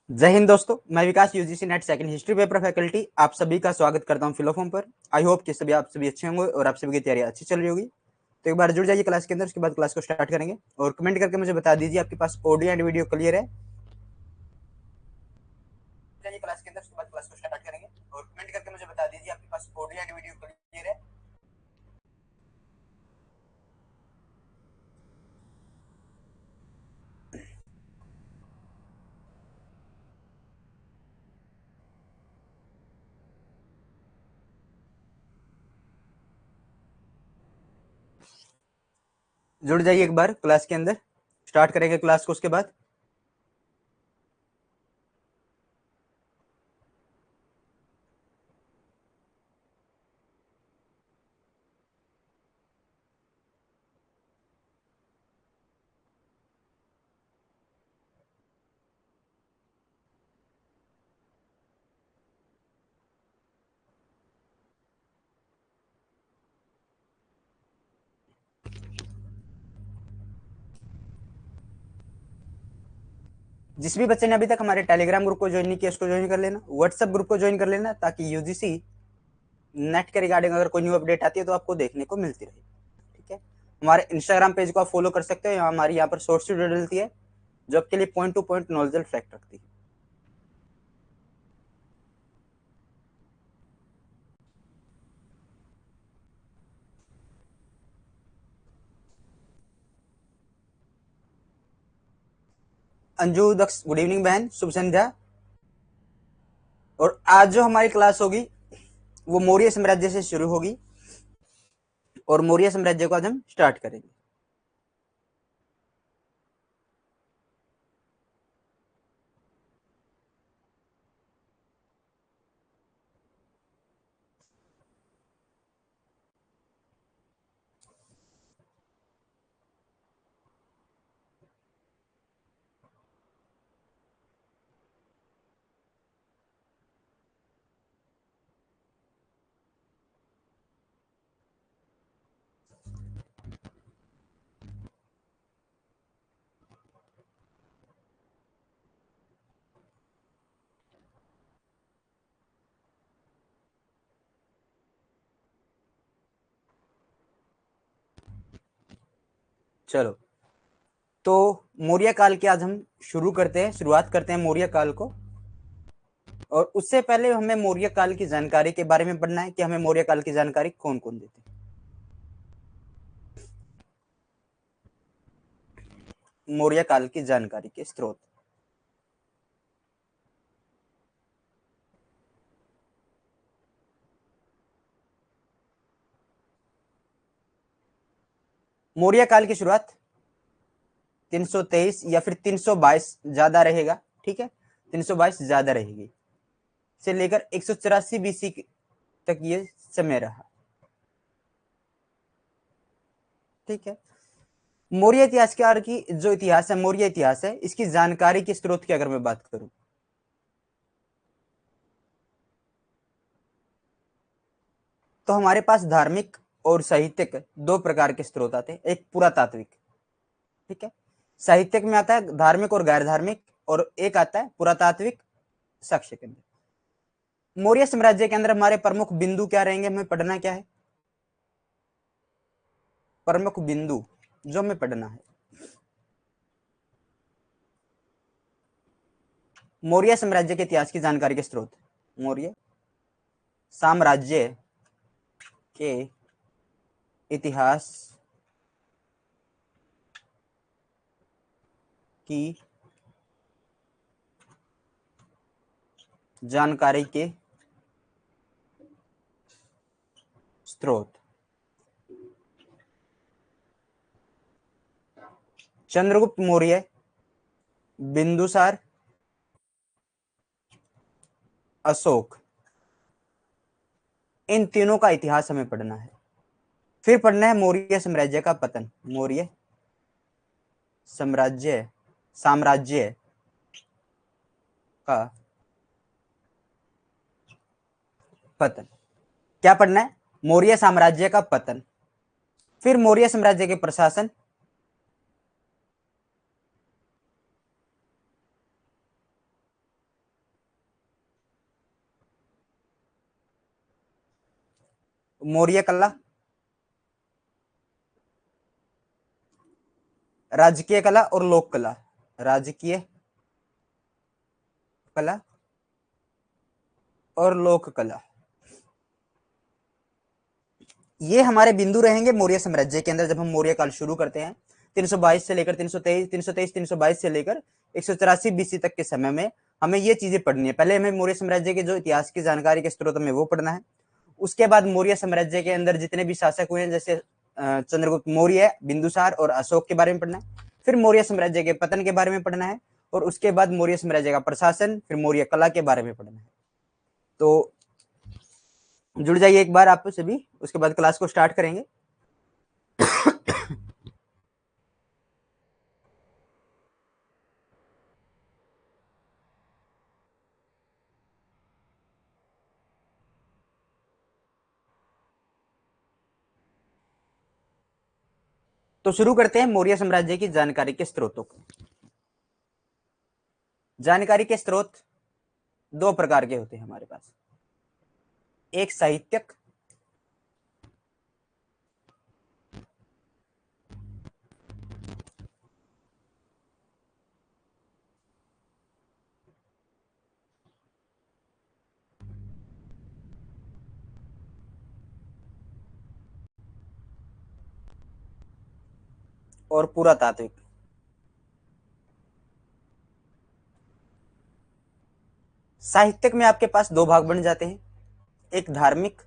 जय हिंद दोस्तों, मैं Vikas UGC NET second history paper faculty आप सभी का स्वागत करता हूं फिलोफॉर्म पर। आई होप कि आप सभी अच्छे होंगे और आप सभी की तैयारी अच्छी चल रही होगी। तो एक बार जुड़ जाइए क्लास के अंदर, उसके बाद क्लास को स्टार्ट करेंगे और कमेंट करके मुझे बता दीजिए आपके पास ऑडियो एंड वीडियो क्लियर है। जाइए क्लास के अंदर, उसके बाद क्लास को स्टार्ट करेंगे और कमेंट करके मुझे बता दीजिए आपके पास ऑडियो एंड वीडियो क्लियर है। जुड़ जाइए एक बार क्लास के अंदर, स्टार्ट करेंगे क्लास को उसके बाद। जिस भी बच्चे ने अभी तक हमारे टेलीग्राम ग्रुप को ज्वाइन नहीं किया उसको ज्वाइन कर लेना, व्हाट्सएप ग्रुप को ज्वाइन कर लेना, ताकि यूजीसी नेट के रिगार्डिंग अगर कोई न्यू अपडेट आती है तो आपको देखने को मिलती रहे। ठीक है, हमारे इंस्टाग्राम पेज को आप फॉलो कर सकते हो, हमारी यहाँ पर शॉर्ट्स वीडियो डलती है जो आपके लिए पॉइंट टू पॉइंट नॉलेजल फैक्ट रखती है। अंजू दक्ष, गुड इवनिंग बहन, शुभ संध्या। और आज जो हमारी क्लास होगी वो मौर्य साम्राज्य से शुरू होगी और मौर्य साम्राज्य को आज हम स्टार्ट करेंगे। चलो, तो मौर्य काल के आज हम शुरुआत करते हैं मौर्य काल को। और उससे पहले हमें मौर्य काल की जानकारी के बारे में पढ़ना है कि हमें मौर्य काल की जानकारी कौन कौन देते हैं। मौर्य काल की जानकारी के स्रोत। मौर्य काल की शुरुआत 323 या फिर 322 ज्यादा रहेगा। ठीक है, 322 ज्यादा रहेगी से लेकर 184 बीसी तक ये समय रहा। ठीक है, मौर्य इतिहासकार की जो इतिहास है, मौर्य इतिहास है, इसकी जानकारी के स्रोत की अगर मैं बात करूं तो हमारे पास धार्मिक और साहित्यिक दो प्रकार के स्रोत आते हैं। एक पुरातात्विक, ठीक है, साहित्यिक में आता है धार्मिक और गैर धार्मिक, और एक आता है पुरातात्विक साक्ष्य के अंदर। मौर्य साम्राज्य के अंदर हमारे प्रमुख बिंदु क्या रहेंगे, हमें पढ़ना क्या है, प्रमुख बिंदु जो हमें पढ़ना है। मौर्य साम्राज्य के इतिहास की जानकारी के स्रोत, मौर्य साम्राज्य के इतिहास की जानकारी के स्रोत। चंद्रगुप्त मौर्य, बिंदुसार, अशोक, इन तीनों का इतिहास हमें पढ़ना है। फिर पढ़ना है मौर्य साम्राज्य का पतन, मौर्य साम्राज्य साम्राज्य का पतन। क्या पढ़ना है, मौर्य साम्राज्य का पतन, फिर मौर्य साम्राज्य के प्रशासन, मौर्य कला, राजकीय कला और लोक कला। राजकीय कला और लोक कला, ये हमारे बिंदु रहेंगे मौर्य साम्राज्य के अंदर जब हम मौर्य काल शुरू करते हैं। 322 से लेकर 322 से लेकर 184 बीसी तक के समय में हमें ये चीजें पढ़नी है। पहले हमें मौर्य साम्राज्य के जो इतिहास की जानकारी के स्रोत में वो पढ़ना है। उसके बाद मौर्य साम्राज्य के अंदर जितने भी शासक हुए हैं, जैसे चंद्रगुप्त मौर्य, बिंदुसार और अशोक के बारे में पढ़ना है। फिर मौर्य साम्राज्य के पतन के बारे में पढ़ना है, और उसके बाद मौर्य साम्राज्य का प्रशासन, फिर मौर्य कला के बारे में पढ़ना है। तो जुड़ जाइए एक बार आप सभी, उसके बाद क्लास को स्टार्ट करेंगे। तो शुरू करते हैं मौर्य साम्राज्य की जानकारी के स्रोतों को। जानकारी के स्रोत दो प्रकार के होते हैं हमारे पास, एक साहित्यक और पुरातात्विक। साहित्यक में आपके पास दो भाग बन जाते हैं, एक धार्मिक,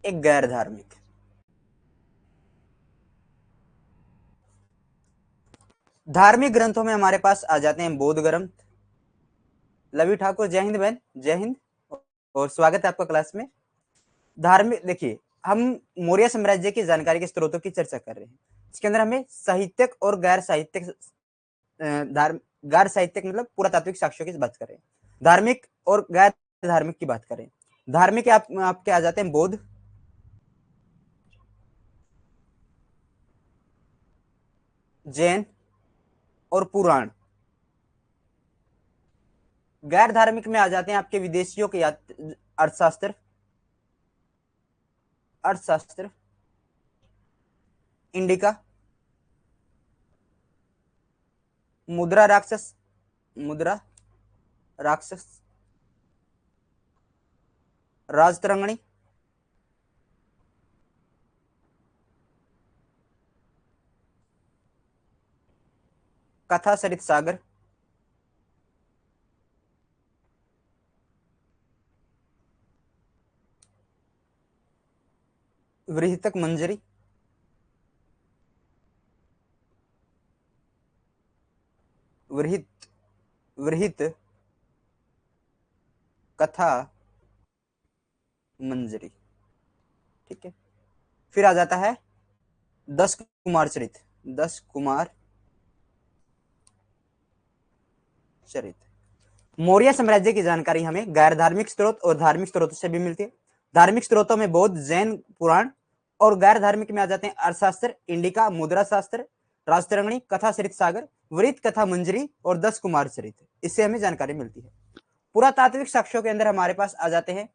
एक गैर धार्मिक। धार्मिक ग्रंथों में हमारे पास आ जाते हैं बौद्ध ग्रंथ। लवी ठाकुर, जय हिंद बहन, जय हिंद और स्वागत है आपका क्लास में। धार्मिक, देखिए हम मौर्य साम्राज्य की जानकारी के स्रोतों की चर्चा कर रहे हैं। इसके अंदर हमें साहित्यक और गैर साहित्यक, गैर साहित्यक मतलब पुरातात्विक साक्ष्यों की बात करें, धार्मिक और गैर धार्मिक की बात करें। धार्मिक आपके आ जाते हैं बौद्ध, जैन और पुराण। गैर धार्मिक में आ जाते हैं आपके विदेशियों के अर्थशास्त्र, अर्थशास्त्र, इंडिका, मुद्रा राक्षस, मुद्रा राक्षस, राजतरंगिणी, कथा सरित सागर, वृहतक मंजरी, वृहित कथा मंजरी। ठीक है, फिर आ जाता है 10 कुमार चरित, 10 कुमार चरित। मौर्य साम्राज्य की जानकारी हमें गैर धार्मिक स्रोत और धार्मिक स्रोतों से भी मिलती है। धार्मिक स्रोतों में बौद्ध, जैन, पुराण, और गैर धार्मिक में आ जाते हैं अर्थशास्त्र, इंडिका, मुद्रा शास्त्र, राजतरंगिणी, कथा सरित सागर, वृत्त कथा मंजरी और 10 कुमार चरित। इससे हमें जानकारी मिलती है। पुरातात्विक साक्ष्यों के अंदर हमारे पास आ जाते हैं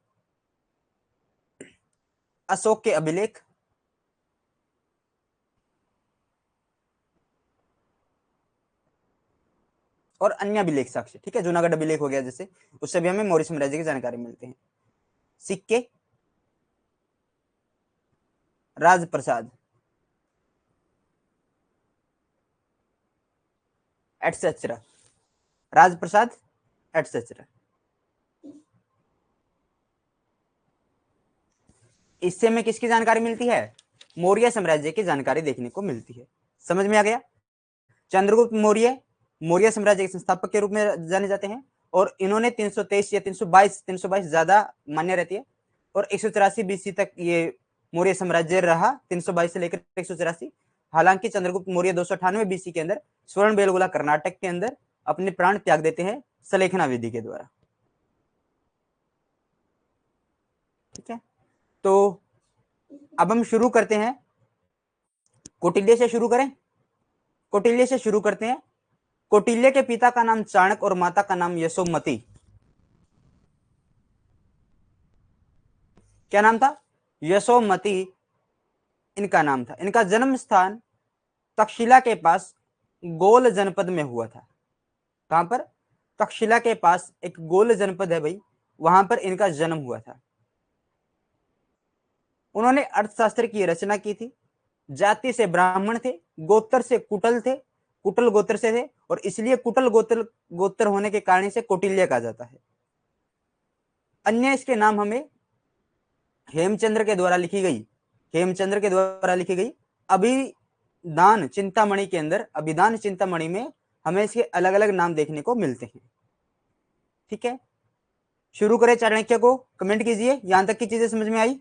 अशोक के अभिलेख, और अन्य अभिलेख साक्ष्य। ठीक है, जूनागढ़ अभिलेख हो गया जैसे, उससे भी हमें मौर्य साम्राज्य की जानकारी मिलती है। सिक्के, राजप्रसाद एटसेट्रा, राजप्रसाद एटसेट्रा। इससे हमें किसकी जानकारी मिलती है? मौर्य साम्राज्य की जानकारी देखने को मिलती है। समझ में आ गया? चंद्रगुप्त मौर्य मौर्य साम्राज्य के संस्थापक के रूप में जाने जाते हैं, और इन्होंने 323 या 322 ज्यादा मान्य रहती है, और 184 बीसी तक ये मौर्य साम्राज्य रहा, 322 से लेकर 184। हालांकि चंद्रगुप्त मौर्य 298 बीसी के अंदर स्वर्ण बेलगोला कर्नाटक के अंदर अपने प्राण त्याग देते हैं सलेखना विधि के द्वारा। ठीक है, तो अब हम शुरू करते हैं, कौटिल्य से शुरू करें। कौटिल्य से शुरू करते हैं। कौटिल्य के पिता का नाम चाणक्य और माता का नाम यशोमती। क्या नाम था? यशोमती इनका नाम था। इनका जन्म स्थान तक्षशिला के पास गोल जनपद में हुआ था। कहां पर? तक्षशिला के पास एक गोल जनपद है भाई, वहां पर इनका जन्म हुआ था। उन्होंने अर्थशास्त्र की रचना की थी। जाति से ब्राह्मण थे, गोत्र से कुटल थे, कुटल गोत्र से थे, और इसलिए कुटल गोत्र होने के कारण से कौटिल्य कहा जाता है। अन्य इसके नाम हमें हेमचंद्र के द्वारा लिखी गई, हेमचंद्र के द्वारा लिखी गई अभिदान चिंतामणि के अंदर, अभिदान चिंतामणि में हमें इसके अलग अलग नाम देखने को मिलते हैं। ठीक है, शुरू करें चाणक्य को। कमेंट कीजिए यहां तक की चीजें समझ में आई?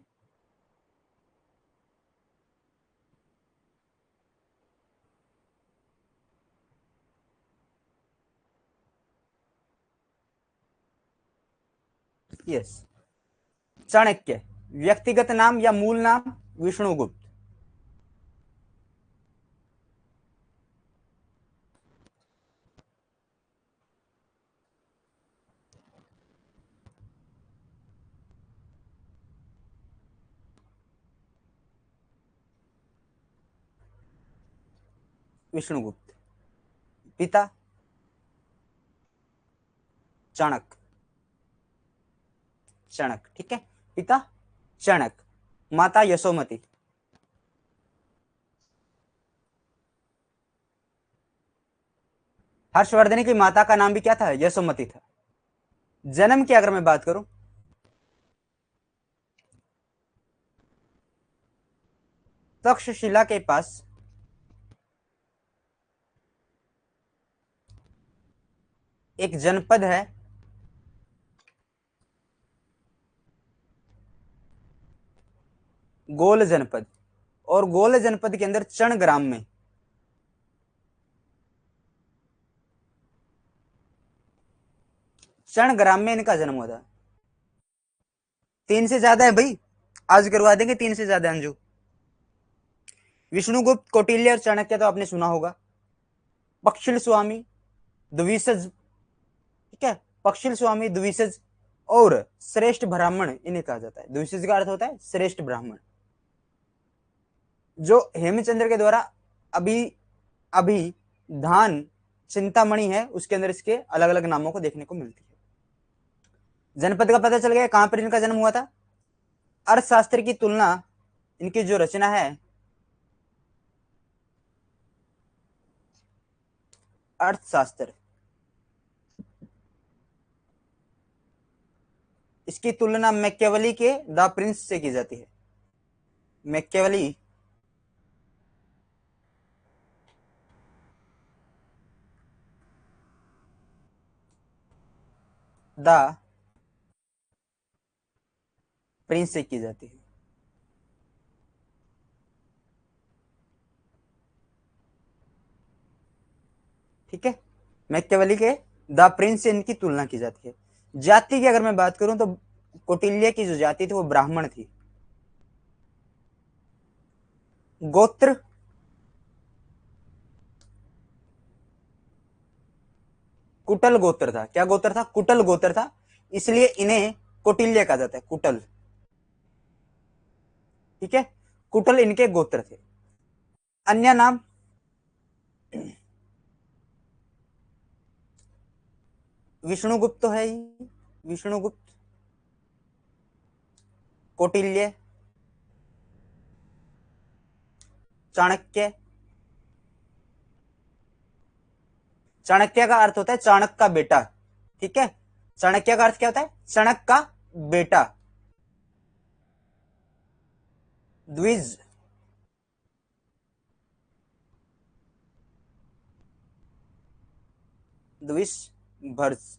यस। चाणक्य व्यक्तिगत नाम या मूल नाम? विष्णुगुप्त। विष्णुगुप्त। पिता? चाणक्य। चाणक्य, ठीक है। पिता चाणक्य, माता यशोमती। हर्षवर्धन की माता का नाम भी क्या था? यशोमती था। जन्म की अगर मैं बात करूं, तक्षशिला के पास एक जनपद है, गोल जनपद, और गोल जनपद के अंदर चण ग्राम में, चण ग्राम में इनका जन्म हुआ था। तीन से ज्यादा है भाई, आज करवा देंगे तीन से ज्यादा अंजू। विष्णुगुप्त, कौटिल्य और चाणक्य तो आपने सुना होगा। पक्षिल स्वामी, द्विसज, ठीक है, पक्षिल स्वामी, द्विसज और श्रेष्ठ ब्राह्मण इन्हें कहा जाता है। द्विसज का अर्थ होता है श्रेष्ठ ब्राह्मण। जो हेमचंद्र के द्वारा अभी अभी धान चिंतामणि है, उसके अंदर इसके अलग अलग नामों को देखने को मिलती है। जनपद का पता चल गया कहां पर इनका जन्म हुआ था। अर्थशास्त्र की तुलना, इनकी जो रचना है अर्थशास्त्र, इसकी तुलना मैकियावेली के द प्रिंस से की जाती है। मैकियावेली द प्रिंस से की जाती है। ठीक है, मैकियावेली के द प्रिंस से इनकी तुलना की जाती है। जाति की अगर मैं बात करूं तो कौटिल्य की जो जाति थी वो ब्राह्मण थी। गोत्र कुटल गोत्र था। क्या गोत्र था? कुटल गोत्र था, इसलिए इन्हें कौटिल्य कहा जाता है, कुटल। ठीक है, कुटल इनके गोत्र थे। अन्य नाम, विष्णुगुप्त तो है ही, विष्णुगुप्त, कौटिल्य, चाणक्य। चाणक्य का अर्थ होता है चाणक्य का बेटा। ठीक है, चाणक्य का अर्थ क्या होता है? चाणक्य का बेटा। द्विज, द्विज भर्ष,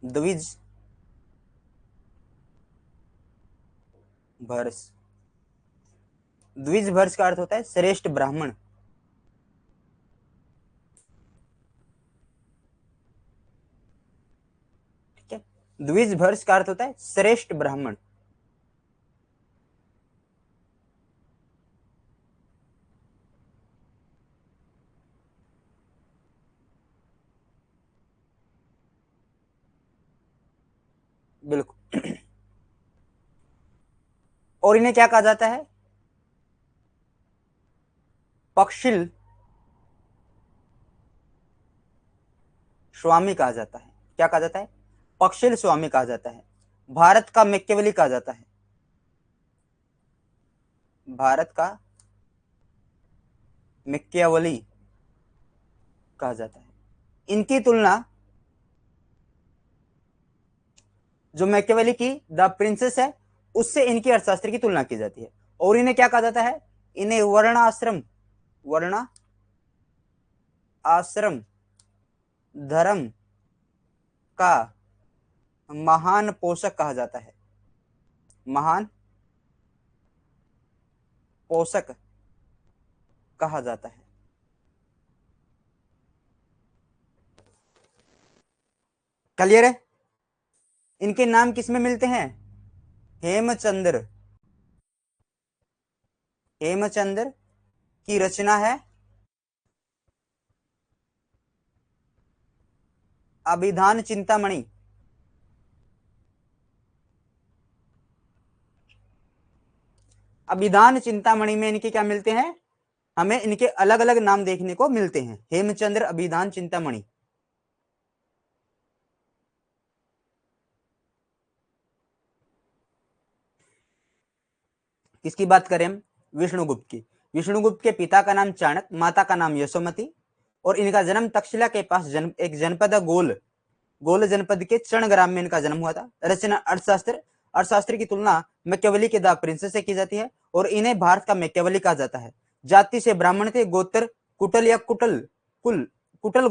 द्विज भर्ष। द्विज भर्ष का अर्थ होता है श्रेष्ठ ब्राह्मण। ठीक है, द्विज भर्ष का अर्थ होता है श्रेष्ठ ब्राह्मण। बिल्कुल। और इन्हें क्या कहा जाता है? पक्षिल स्वामी कहा जाता है। क्या कहा जाता है? पक्षिल स्वामी कहा जाता है। भारत का मैकियावेली कहा जाता है। भारत का मैकियावेली कहा जाता है। इनकी तुलना जो मैकियावेली की द प्रिंसेस है उससे इनकी अर्थशास्त्र की तुलना की जाती है। और इन्हें क्या कहा जाता है? इन्हें वर्ण आश्रम धर्म का महान पोषक कहा जाता है। महान पोषक कहा जाता है। क्लियर है? इनके नाम किसमें मिलते हैं? हेमचंद्र। हेमचंद्र की रचना है अभिधान चिंतामणि। अभिधान चिंतामणि में इनके क्या मिलते हैं? हमें इनके अलग अलग नाम देखने को मिलते हैं। हेमचंद्र अभिधान चिंतामणि। किसकी बात करें हम? विष्णुगुप्त की। विष्णुगुप्त के पिता का नाम चाणक्य, माता का नाम यशोमती, और इनका जन्म तक्षशिला के पास एक जनपद गोल गोल जनपद के चरण ग्राम में इनका जन्म हुआ था। रचना अर्थशास्त्र। अर्थशास्त्र की तुलना मैकियावेली के द प्रिंसेस से की जाती है और इन्हें भारत का मैकियावेली कहा जाता है। जाति से ब्राह्मण थे। गोत्र कुटल या कुटल कुल कुटल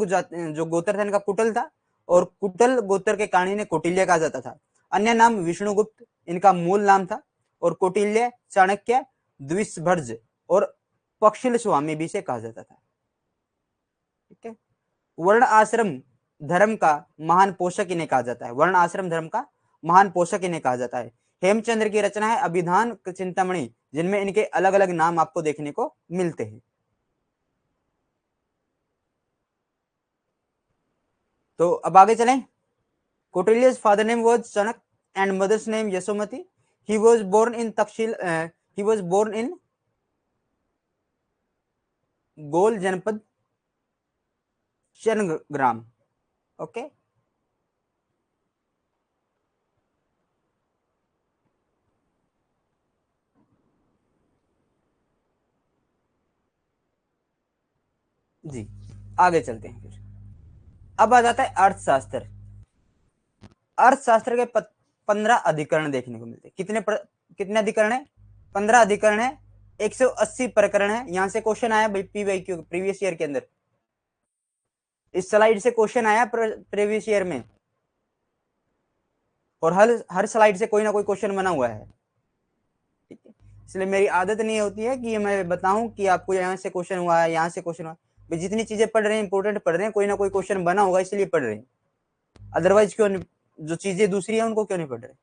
जो गोत्र था इनका कुटल था, और कुटल गोत्र के कारण इन्हें कौटिल्य कहा जाता था। अन्य नाम विष्णुगुप्त इनका मूल नाम था, और कौटिल्य, चाणक्य, द्विषभर्ज और पक्षिल स्वामी भी से कहा जाता था। ठीक है। वर्ण आश्रम धर्म का महान पोषक इन्हें कहा जाता है। वर्ण आश्रम धर्म का महान पोषक इन्हें कहा जाता है। हेमचंद्र की रचना है अभिधान चिंतामणि, जिनमें इनके अलग अलग नाम आपको देखने को मिलते हैं। तो अब आगे चलें। Kautilya's father name was Chanak and mother's name Yasomati. He was born in Takshil. He was born in गोल जनपद चरणग्राम। ओके। जी, आगे चलते हैं फिर। अब आ जाता है अर्थशास्त्र। अर्थशास्त्र के 15 अधिकरण देखने को मिलते हैं। कितने अधिकरण है? 15 अधिकरण है। 180 प्रकरण है। यहां से क्वेश्चन आया पीवाईक्यू प्रीवियस ईयर के अंदर। इस स्लाइड से क्वेश्चन आया प्रीवियस ईयर में, और हर स्लाइड से कोई ना कोई क्वेश्चन बना हुआ है। ठीक है। इसलिए मेरी आदत नहीं होती है कि मैं बताऊं कि आपको यहाँ से क्वेश्चन हुआ है, यहाँ से क्वेश्चन हुआ है। जितनी चीजें पढ़ रहे हैं इंपोर्टेंट पढ़ रहे हैं, कोई ना कोई क्वेश्चन बना होगा इसलिए पढ़ रहे हैं। अदरवाइज क्यों नहीं? जो चीजें दूसरी है उनको क्यों नहीं पढ़ रहे?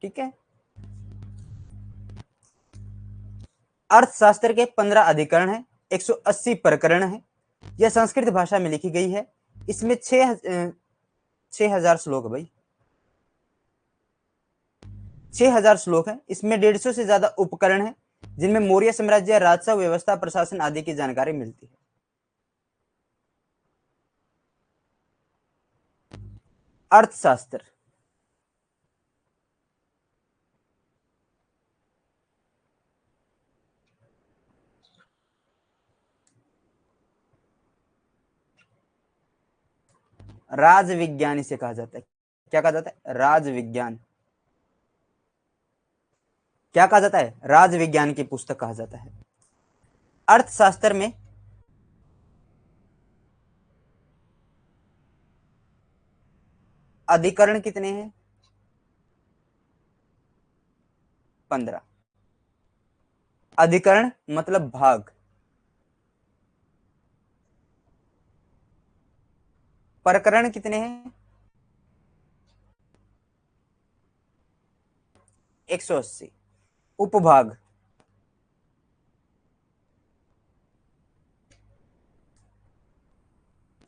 ठीक है। अर्थशास्त्र के 15 अधिकरण है। 180 प्रकरण है। यह संस्कृत भाषा में लिखी गई है। इसमें 6000 श्लोक भाई, 6000 श्लोक है। इसमें 150 से ज्यादा उपकरण है, जिनमें मौर्य साम्राज्य, राजस्व व्यवस्था, प्रशासन आदि की जानकारी मिलती है। अर्थशास्त्र राज विज्ञान इसे कहा जाता है। क्या कहा जाता है? राज विज्ञान। क्या कहा जाता है? राज विज्ञान की पुस्तक कहा जाता है। अर्थशास्त्र में अधिकरण कितने हैं? 15। अधिकरण मतलब भाग। प्रकरण कितने हैं? 180। उपभाग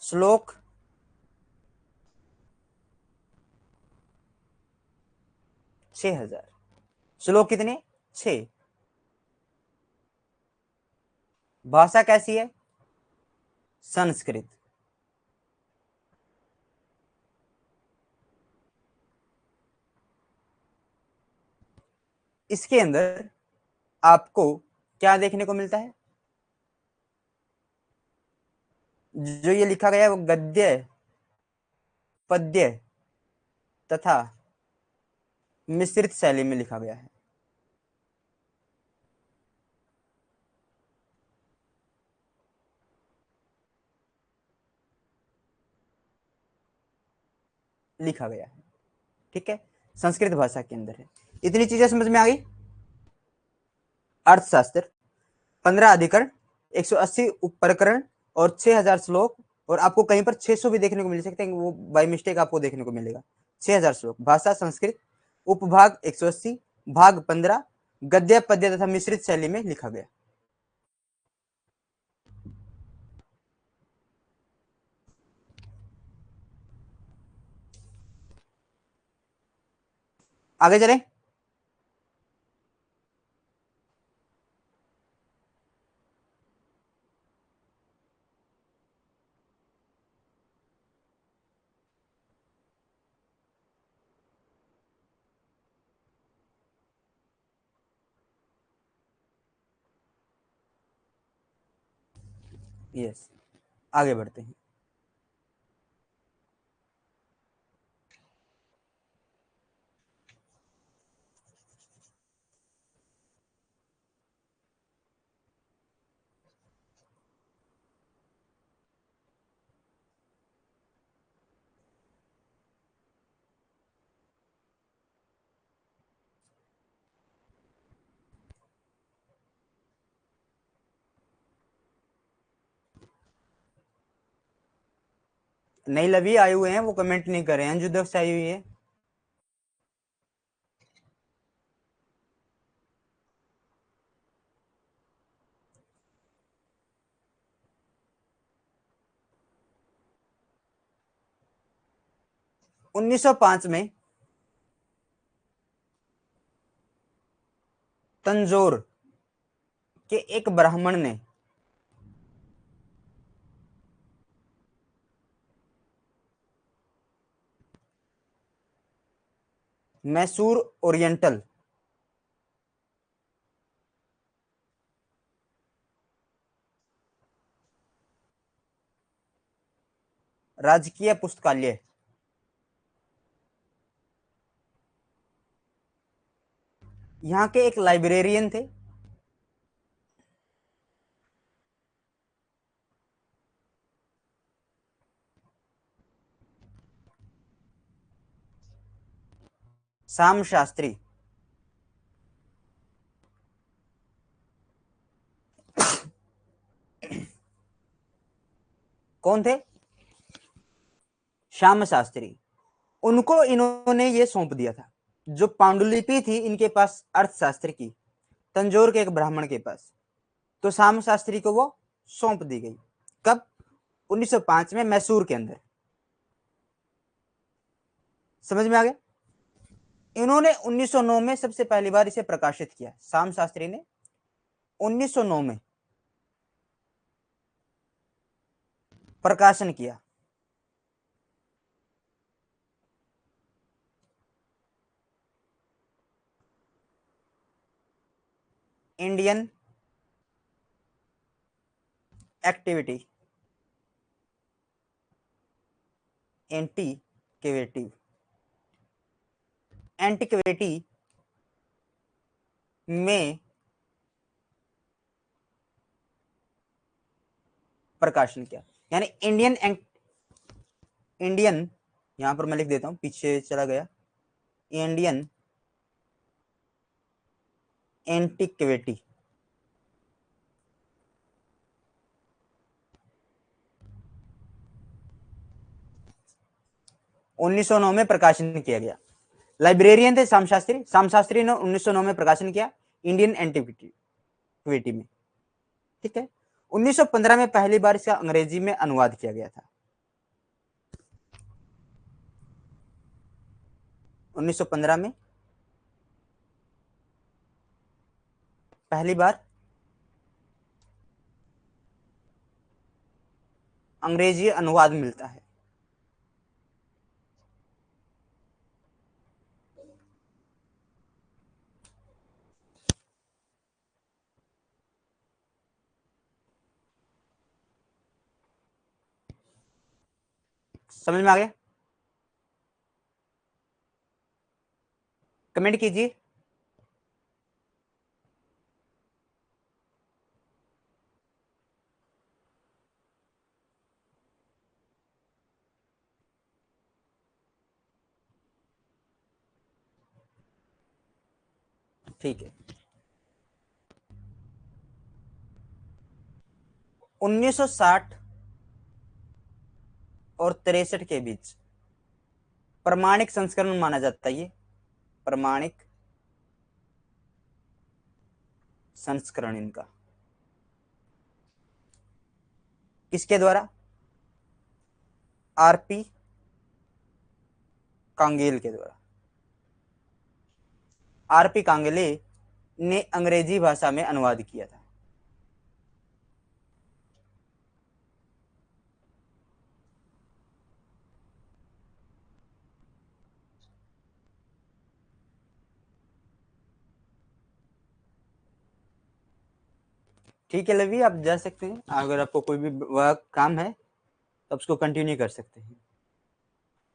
श्लोक 6000। श्लोक कितने? 6। भाषा कैसी है? संस्कृत। इसके अंदर आपको क्या देखने को मिलता है? जो ये लिखा गया है वो गद्य, पद्य तथा मिश्रित शैली में लिखा गया है। लिखा गया है, ठीक है, संस्कृत भाषा के अंदर है। इतनी चीजें समझ में आ गई। अर्थशास्त्र, 15 अधिकरण, 180 उपप्रकरण और 6000 श्लोक। और आपको कहीं पर 600 भी देखने को मिल सकते हैं, वो बाय मिस्टेक आपको देखने को मिलेगा। 6000 श्लोक, भाषा संस्कृत, उपभाग 180, भाग 15, गद्य पद्य तथा मिश्रित शैली में लिखा गया। आगे चलें। यस, आगे बढ़ते हैं। नई लवी आए हुए हैं, वो कमेंट नहीं कर रहे हैं। अंजुदफ से आई हुई है। उन्नीस सौ पांच में तंजौर के एक ब्राह्मण ने मैसूर ओरिएंटल राजकीय पुस्तकालय, यहाँ के एक लाइब्रेरियन थे। श्याम शास्त्री। कौन थे? श्याम शास्त्री। उनको इन्होंने ये सौंप दिया था, जो पांडुलिपि थी इनके पास अर्थशास्त्र की, तंजौर के एक ब्राह्मण के पास। तो श्याम शास्त्री को वो सौंप दी गई। कब? 1905 में मैसूर के अंदर। समझ में आ गया? इन्होंने 1909 में सबसे पहली बार इसे प्रकाशित किया। श्याम शास्त्री ने 1909 में प्रकाशन किया। इंडियन एक्टिविटी, एंटीक्वेटिव, एंटीक्वेटी में प्रकाशन किया। यानी इंडियन, यहां पर मैं लिख देता हूं, पीछे चला गया। इंडियन एंटीक्वेटी, 1909 में प्रकाशन किया गया। लाइब्रेरियन थे श्याम शास्त्री। श्याम शास्त्री ने 1909 में प्रकाशन किया इंडियन एंटीक्विटी में, ठीक है। 1915 में पहली बार इसका अंग्रेजी में अनुवाद किया गया था। 1915 में पहली बार अंग्रेजी अनुवाद मिलता है। समझ में आ गया? कमेंट कीजिए। ठीक है। 1960 और 63 के बीच प्रमाणिक संस्करण माना जाता है। ये प्रमाणिक संस्करण इनका किसके द्वारा? आरपी कांगेल के द्वारा। आरपी कांगेले ने अंग्रेजी भाषा में अनुवाद किया था। ठीक है लवी, आप जा सकते हैं। अगर आपको कोई भी वह काम है तो उसको कंटिन्यू कर सकते हैं।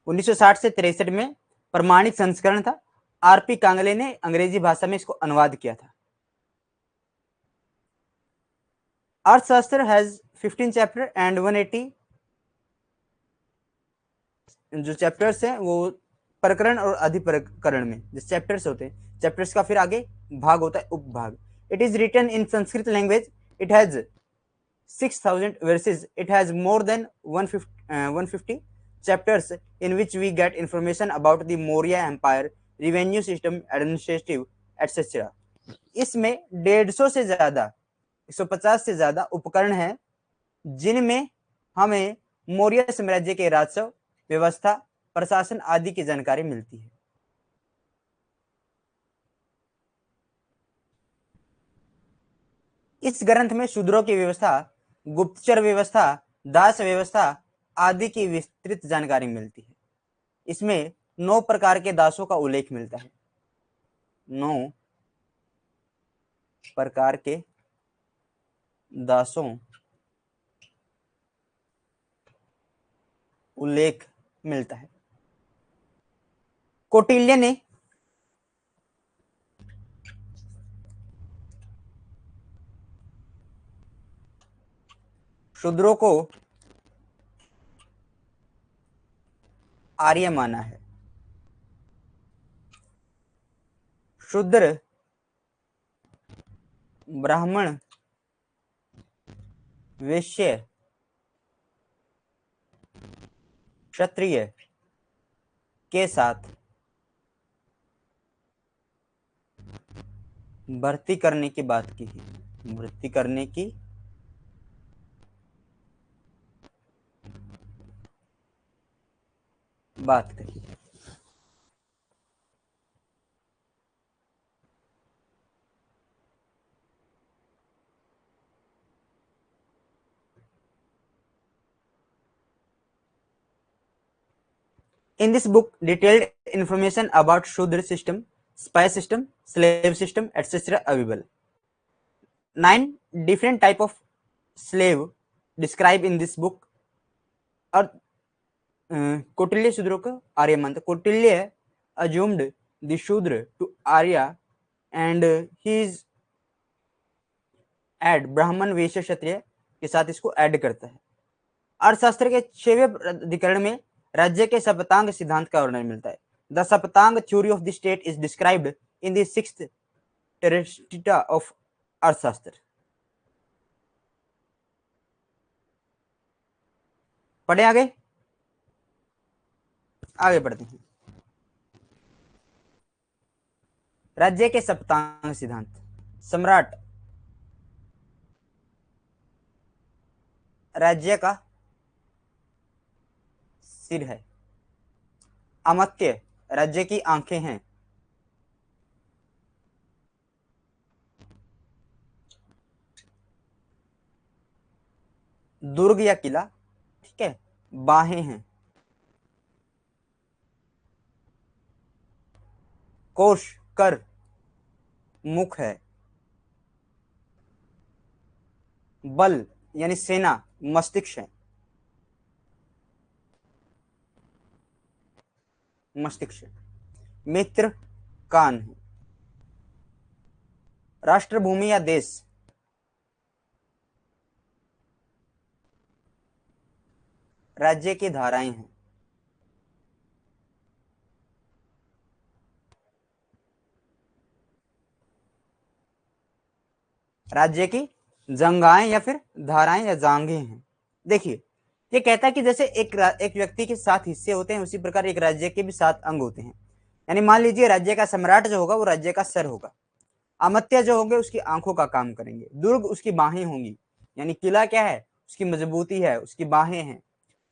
1960 से 63 में प्रमाणिक संस्करण था। आरपी कांगले ने अंग्रेजी भाषा में इसको अनुवाद किया था। अर्थशास्त्र हैज 15 चैप्टर एंड 180 जो चैप्टर्स हैं वो प्रकरण और अधिप्रकरण में जो चैप्टर्स होते हैं, चैप्टर्स का फिर आगे भाग होता है उपभाग। It is written in Sanskrit language. It has 6000 verses. It has more than 150 chapters in which we get information about the Maurya Empire, revenue system, administrative, etc. इसमें 150 से ज्यादा 150 से ज्यादा उपकरण हैं जिनमें हमें मौर्य साम्राज्य के राजस्व, व्यवस्था, प्रशासन आदि की जानकारी मिलती है। इस ग्रंथ में शूद्रों की व्यवस्था, गुप्तचर व्यवस्था, दास व्यवस्था आदि की विस्तृत जानकारी मिलती है। इसमें 9 प्रकार के दासों का उल्लेख मिलता है। 9 प्रकार के दासों उल्लेख मिलता है। कौटिल्य ने शूद्रों को आर्य माना है। शूद्र, ब्राह्मण, वैश्य, क्षत्रिय के साथ भर्ती करने की बात की है। भर्ती करने की बात कही है। In this book, detailed information about Shudra system, spy system, slave system, etc. available. 9 different type of slave described in this book. और कौटिल्य शूद्रों को आर्य मानता। कौटिल्य assumed the शूद्र to Arya and his add ब्राह्मण, वैश्य, क्षत्रिय के साथ इसको ऐड करता है। अर्थशास्त्र के 6वें अधिकरण में राज्य के सप्तांग सिद्धांत का वर्णन मिलता है। The Saptanga theory of the state is described in the 6th treatise of Arthashastra. पढ़े आगे बढ़ते हैं। राज्य के सप्तांग सिद्धांत। सम्राट राज्य का सिर है। अमात्य राज्य की आंखें हैं। दुर्ग या किला, ठीक है, बाहें हैं, कोश कर, मुख है, बल यानी सेना मस्तिष्क है, मस्तिष्क है, मित्र कान है, राष्ट्रभूमि या देश, राज्य की धाराएं हैं, राज्य की जंगाएं या फिर धाराएं या जांघें हैं। देखिए, ये कहता है कि जैसे एक व्यक्ति के 7 हिस्से होते हैं, उसी प्रकार एक राज्य के भी 7 अंग होते हैं। यानी मान लीजिए राज्य का सम्राट जो होगा वो राज्य का सर होगा, अमात्य जो होंगे उसकी आंखों का काम करेंगे, दुर्ग उसकी बाहें होंगी, यानी किला क्या है, उसकी मजबूती है, उसकी बाहें हैं,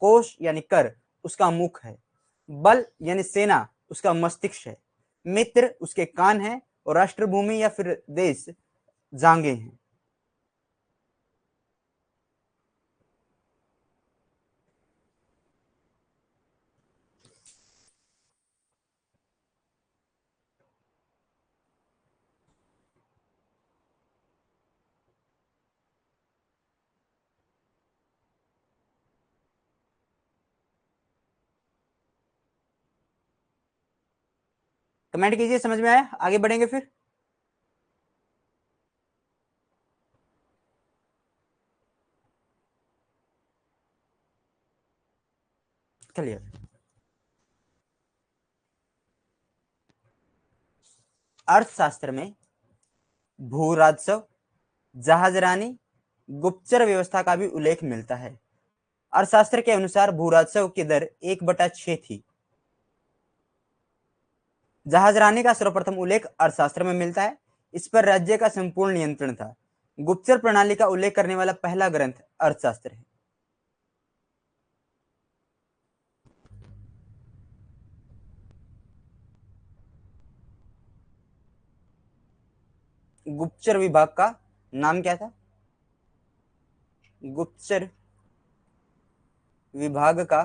कोश यानी कर उसका मुख है, बल यानी सेना उसका मस्तिष्क है, मित्र उसके कान है, और राष्ट्रभूमि या फिर देश जांगे हैं। कमेंट कीजिए, समझ में आया? आगे बढ़ेंगे फिर। क्लियर। अर्थशास्त्र में भू राजस्व, जहाजरानी, गुप्तचर व्यवस्था का भी उल्लेख मिलता है। अर्थशास्त्र के अनुसार भू राजस्व की दर 1/6 थी। जहाजरानी का सर्वप्रथम उल्लेख अर्थशास्त्र में मिलता है, इस पर राज्य का संपूर्ण नियंत्रण था। गुप्तचर प्रणाली का उल्लेख करने वाला पहला ग्रंथ अर्थशास्त्र है। गुप्तचर विभाग का नाम क्या था? गुप्तचर विभाग का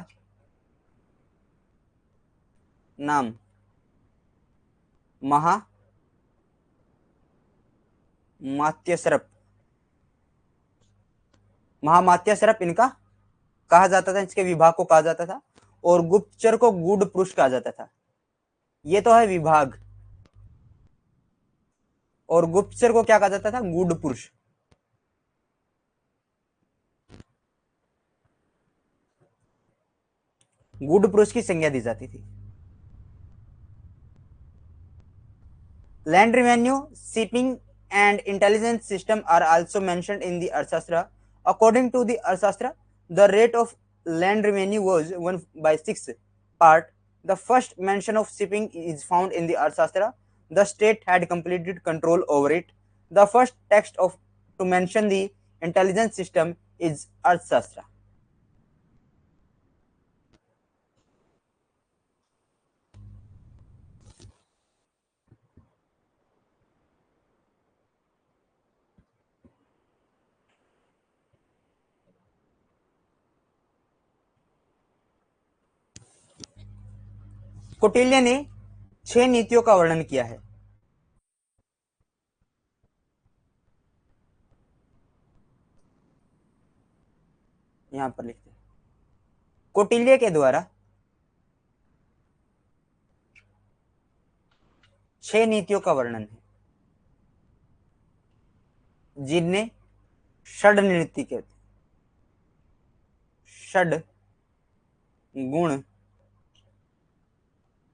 नाम महा मात्य महामात्य इनका कहा जाता था, इसके विभाग को कहा जाता था, और गुप्तचर को गूढ़ पुरुष कहा जाता था। ये तो है विभाग, और गुप्तचर को क्या कहा जाता था? गूढ़ पुरुष। गूढ़ पुरुष की संज्ञा दी जाती थी। Land revenue, shipping, and intelligence system are also mentioned in the Arthashastra. According to the Arthashastra, the rate of land revenue was 1/6 part. The first mention of shipping is found in the Arthashastra. The state had completed control over it. The first text of to mention the intelligence system is Arthashastra. Kautilya ने 6 नीतियों का वर्णन किया है। यहां पर लिखते हैं, कौटिल्य के द्वारा 6 नीतियों का वर्णन है, जिनने षड नीति के षड गुण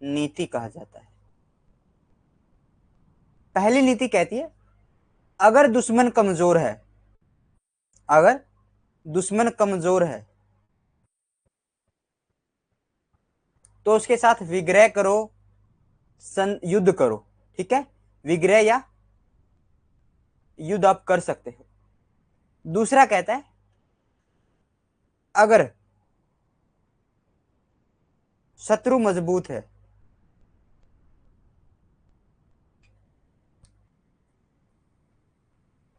नीति कहा जाता है। पहली नीति कहती है, अगर दुश्मन कमजोर है, अगर दुश्मन कमजोर है तो उसके साथ विग्रह करो, युद्ध करो। ठीक है, विग्रह या युद्ध आप कर सकते हो। दूसरा कहता है, अगर शत्रु मजबूत है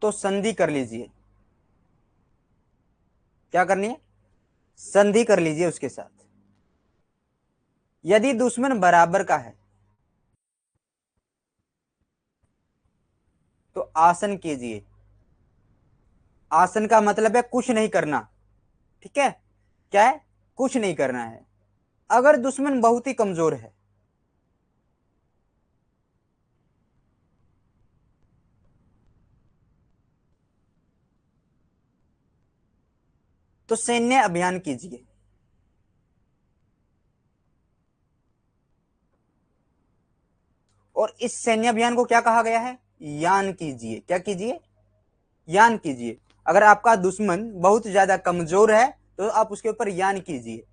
तो संधि कर लीजिए। क्या करनी है, संधि कर लीजिए उसके साथ। यदि दुश्मन बराबर का है तो आसन कीजिए। आसन का मतलब है कुछ नहीं करना, ठीक है, क्या है, कुछ नहीं करना है। अगर दुश्मन बहुत ही कमजोर है तो सैन्य अभियान कीजिए। और इस सैन्य अभियान को क्या कहा गया है, यान कीजिए। क्या कीजिए, यान कीजिए। अगर आपका दुश्मन बहुत ज्यादा कमजोर है तो आप उसके ऊपर यान कीजिए,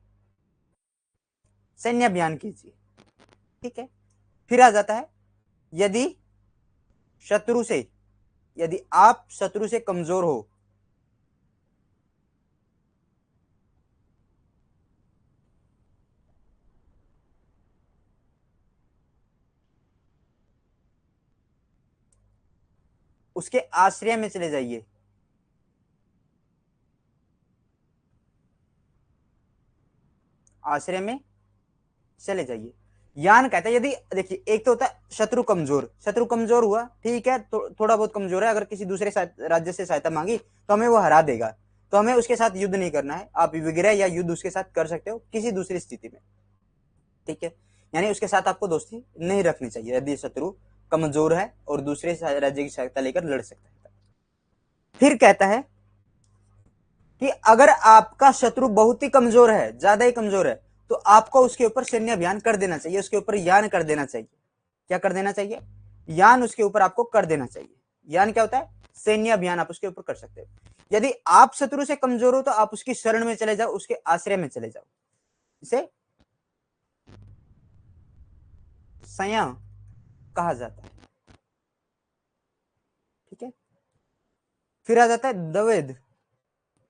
सैन्य अभियान कीजिए, ठीक है। फिर आ जाता है, यदि शत्रु से, यदि आप शत्रु से कमजोर हो, उसके आश्रय में चले जाइए। आश्रय में चले जाइए। यान कहता है, यदि देखिए एक तो होता है शत्रु कमजोर, शत्रु कमजोर हुआ, ठीक है, तो थोड़ा बहुत कमजोर है, अगर किसी दूसरे राज्य से सहायता मांगी तो हमें वो हरा देगा, तो हमें उसके साथ युद्ध नहीं करना है। आप विग्रह या युद्ध उसके साथ कर सकते हो किसी दूसरी स्थिति में, ठीक है। यानी उसके साथ आपको दोस्ती नहीं रखनी चाहिए यदि शत्रु कमजोर है और दूसरे राज्य की सहायता लेकर लड़ सकता है। फिर कहता है कि अगर आपका शत्रु बहुत ही कमजोर है, ज्यादा ही कमजोर है, तो आपको उसके ऊपर सैन्य अभियान कर देना चाहिए, उसके ऊपर यान कर देना चाहिए। क्या कर देना चाहिए, यान उसके ऊपर आपको कर देना चाहिए। यान क्या होता है, सैन्य अभियान आप उसके ऊपर कर सकते हो। यदि आप शत्रु से कमजोर हो तो आप उसकी शरण में चले जाओ, उसके आश्रय में चले जाओ। इसे संयम कहा जाता है, ठीक है। फिर आ जाता है द्वैध,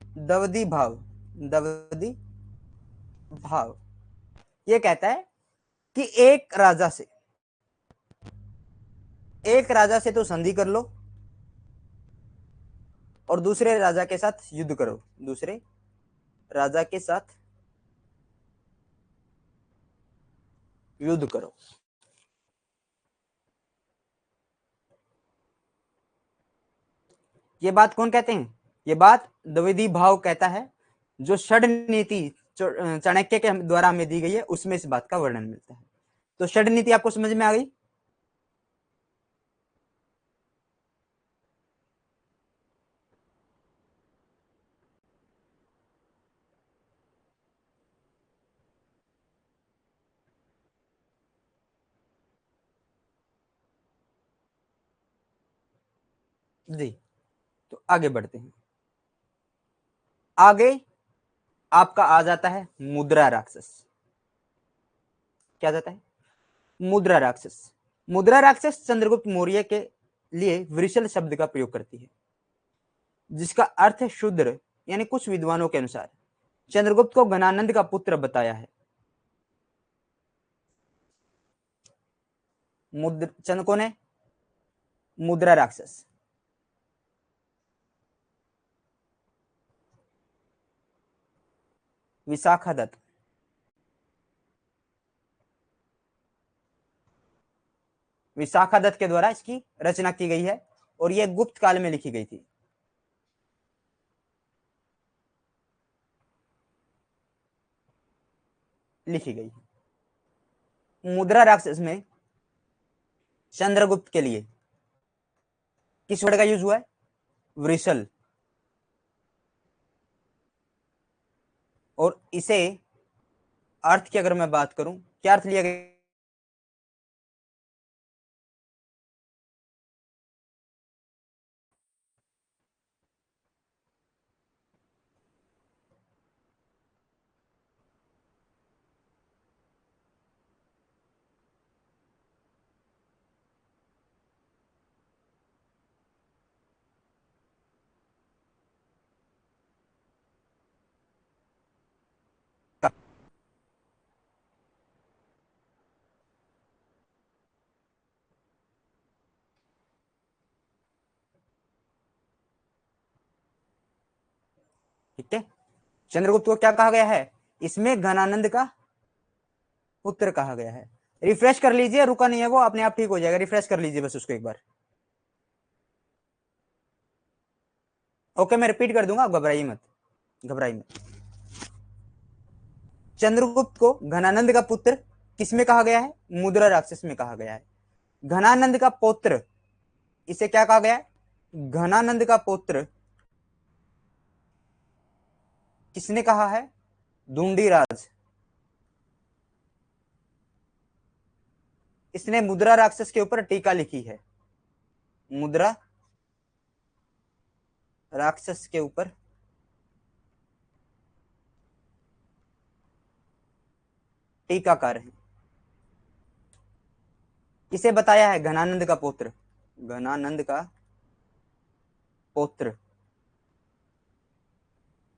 द्वंद्वी भाव, द्वंद्वी भाव। ये कहता है कि एक राजा से तो संधि कर लो और दूसरे राजा के साथ युद्ध करो, दूसरे राजा के साथ युद्ध करो। ये बात कौन कहते हैं, ये बात द्विवेदी भाव कहता है, जो षड नीति चाणक्य के द्वारा हमें दी गई है उसमें इस बात का वर्णन मिलता है। तो षड नीति आपको समझ में आ गई। जी, तो आगे बढ़ते हैं। आगे आपका आ जाता है मुद्रा राक्षस। क्या जाता है, मुद्रा राक्षस। मुद्रा राक्षस चंद्रगुप्त मौर्य के लिए वृषल शब्द का प्रयोग करती है, जिसका अर्थ है शूद्र। यानी कुछ विद्वानों के अनुसार चंद्रगुप्त को गणानंद का पुत्र बताया है। चंद्र कौन है, मुद्रा राक्षस। विशाखा दत्त, विशाखा दत्त के द्वारा इसकी रचना की गई है और यह गुप्त काल में लिखी गई थी। लिखी गई मुद्रा राक्षस में चंद्रगुप्त के लिए किस वर्ड का यूज हुआ है, वृषल। और इसे अर्थ की अगर मैं बात करूं, क्या अर्थ लिया गया, ठीक है। चंद्रगुप्त को क्या कहा गया है, इसमें घनानंद का पुत्र कहा गया है। रिफ्रेश कर लीजिए, रुका नहीं है वो, अपने आप ठीक हो जाएगा, रिफ्रेश कर लीजिए बस उसको एक बार। ओके, मैं रिपीट कर दूंगा, आप घबराइए मत, घबराइए मत। चंद्रगुप्त को घनानंद का पुत्र किसमें कहा गया है, मुद्रा राक्षस में कहा गया है। घनानंद का पुत्र, इसे क्या कहा गया है, घनानंद का पुत्र किसने कहा है, धुंडीराज। इसने मुद्रा राक्षस के ऊपर टीका लिखी है, मुद्रा राक्षस के ऊपर टीकाकार है। इसे बताया है घनानंद का पुत्र, घनानंद का पुत्र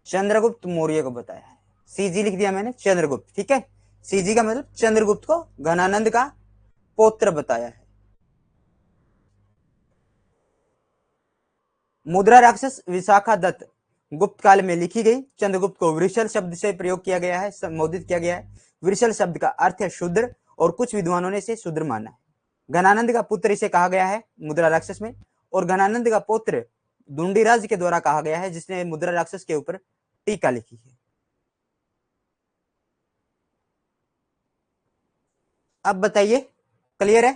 चंद्रगुप्त मौर्य को बताया है। सीजी लिख दिया मैंने, चंद्रगुप्त, ठीक है। सीजी का मतलब चंद्रगुप्त को घनानंद का पुत्र बताया है। मुद्रा राक्षस विशाखा दत्त गुप्त काल में लिखी गई। चंद्रगुप्त को वृषल शब्द से प्रयोग किया गया है, संबोधित किया गया है। वृषल शब्द का अर्थ है शूद्र, और कुछ विद्वानों ने इसे शूद्र माना है। घनानंद का पुत्र इसे कहा गया है मुद्रा राक्षस में, और घनानंद का पुत्र धुंडीराज के द्वारा कहा गया है, जिसने मुद्रा राक्षस के ऊपर टीका लिखी है। अब बताइए, क्लियर है?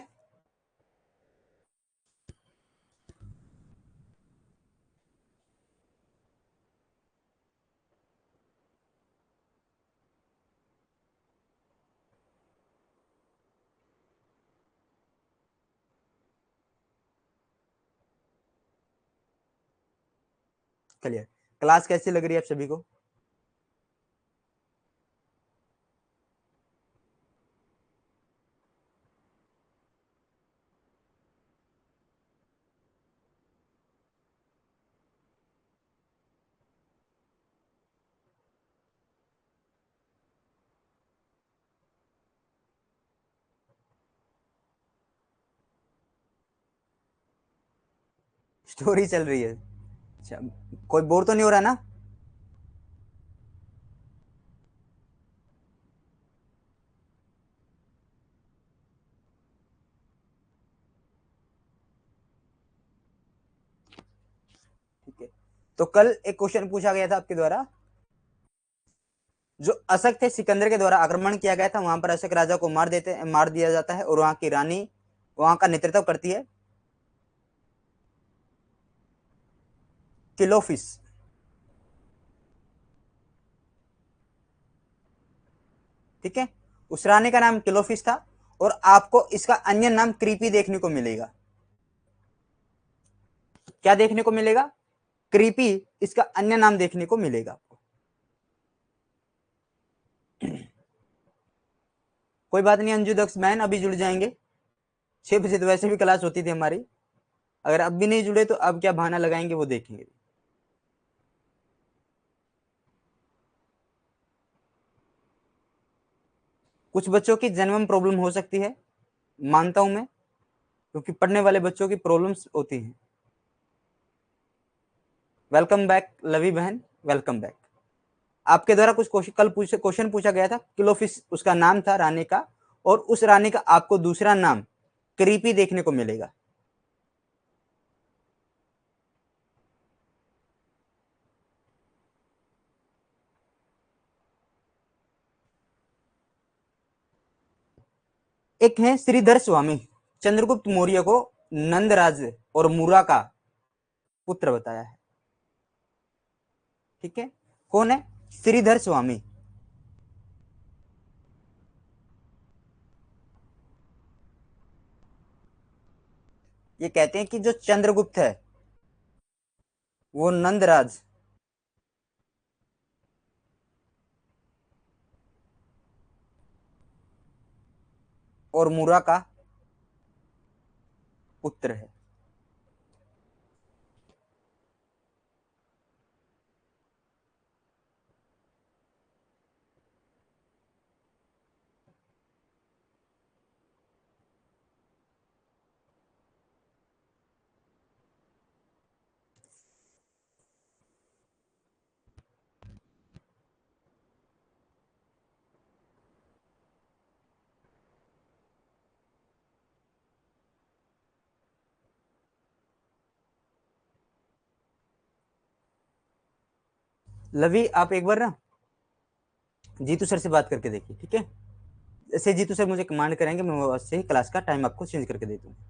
क्लियर। क्लास कैसी लग रही है आप सभी को? स्टोरी चल रही है, अच्छा। कोई बोर तो नहीं हो रहा ना? ठीक है। तो कल एक क्वेश्चन पूछा गया था आपके द्वारा, जो अशक थे, सिकंदर के द्वारा आक्रमण किया गया था, वहां पर अशक राजा को मार दिया जाता है, और वहां की रानी वहां का नेतृत्व करती है किलोफिस। ठीक है, उस रानी का नाम किलोफिस था, और आपको इसका अन्य नाम क्रीपी देखने को मिलेगा। क्या देखने को मिलेगा? क्रीपी, इसका अन्य नाम देखने को मिलेगा आपको। कोई बात नहीं अंजू दक्ष बहन, अभी जुड़ जाएंगे। 6 बजे तो वैसे भी क्लास होती थी हमारी, अगर अब भी नहीं जुड़े तो अब क्या बहाना लगाएंगे वो देखेंगे। कुछ बच्चों की जन्म प्रॉब्लम हो सकती है, मानता हूं मैं, क्योंकि पढ़ने वाले बच्चों की प्रॉब्लम्स होती हैं। वेलकम बैक लवी बहन, वेलकम बैक। आपके द्वारा कुछ क्वेश्चन पूछा गया था, किलोफिस उसका नाम था रानी का, और उस रानी का आपको दूसरा नाम क्रीपी देखने को मिलेगा। एक है श्रीधर स्वामी, चंद्रगुप्त मौर्य को नंदराज और मुरा का पुत्र बताया है। ठीक है, कौन है? श्रीधर स्वामी। ये कहते हैं कि जो चंद्रगुप्त है वो नंदराज और मुरा का पुत्र है। लवी आप एक बार ना जीतू सर से बात करके देखिए, ठीक है। जैसे जीतू सर मुझे कमांड करेंगे मैं उससे ही क्लास का टाइम आपको चेंज करके दे दूंगा।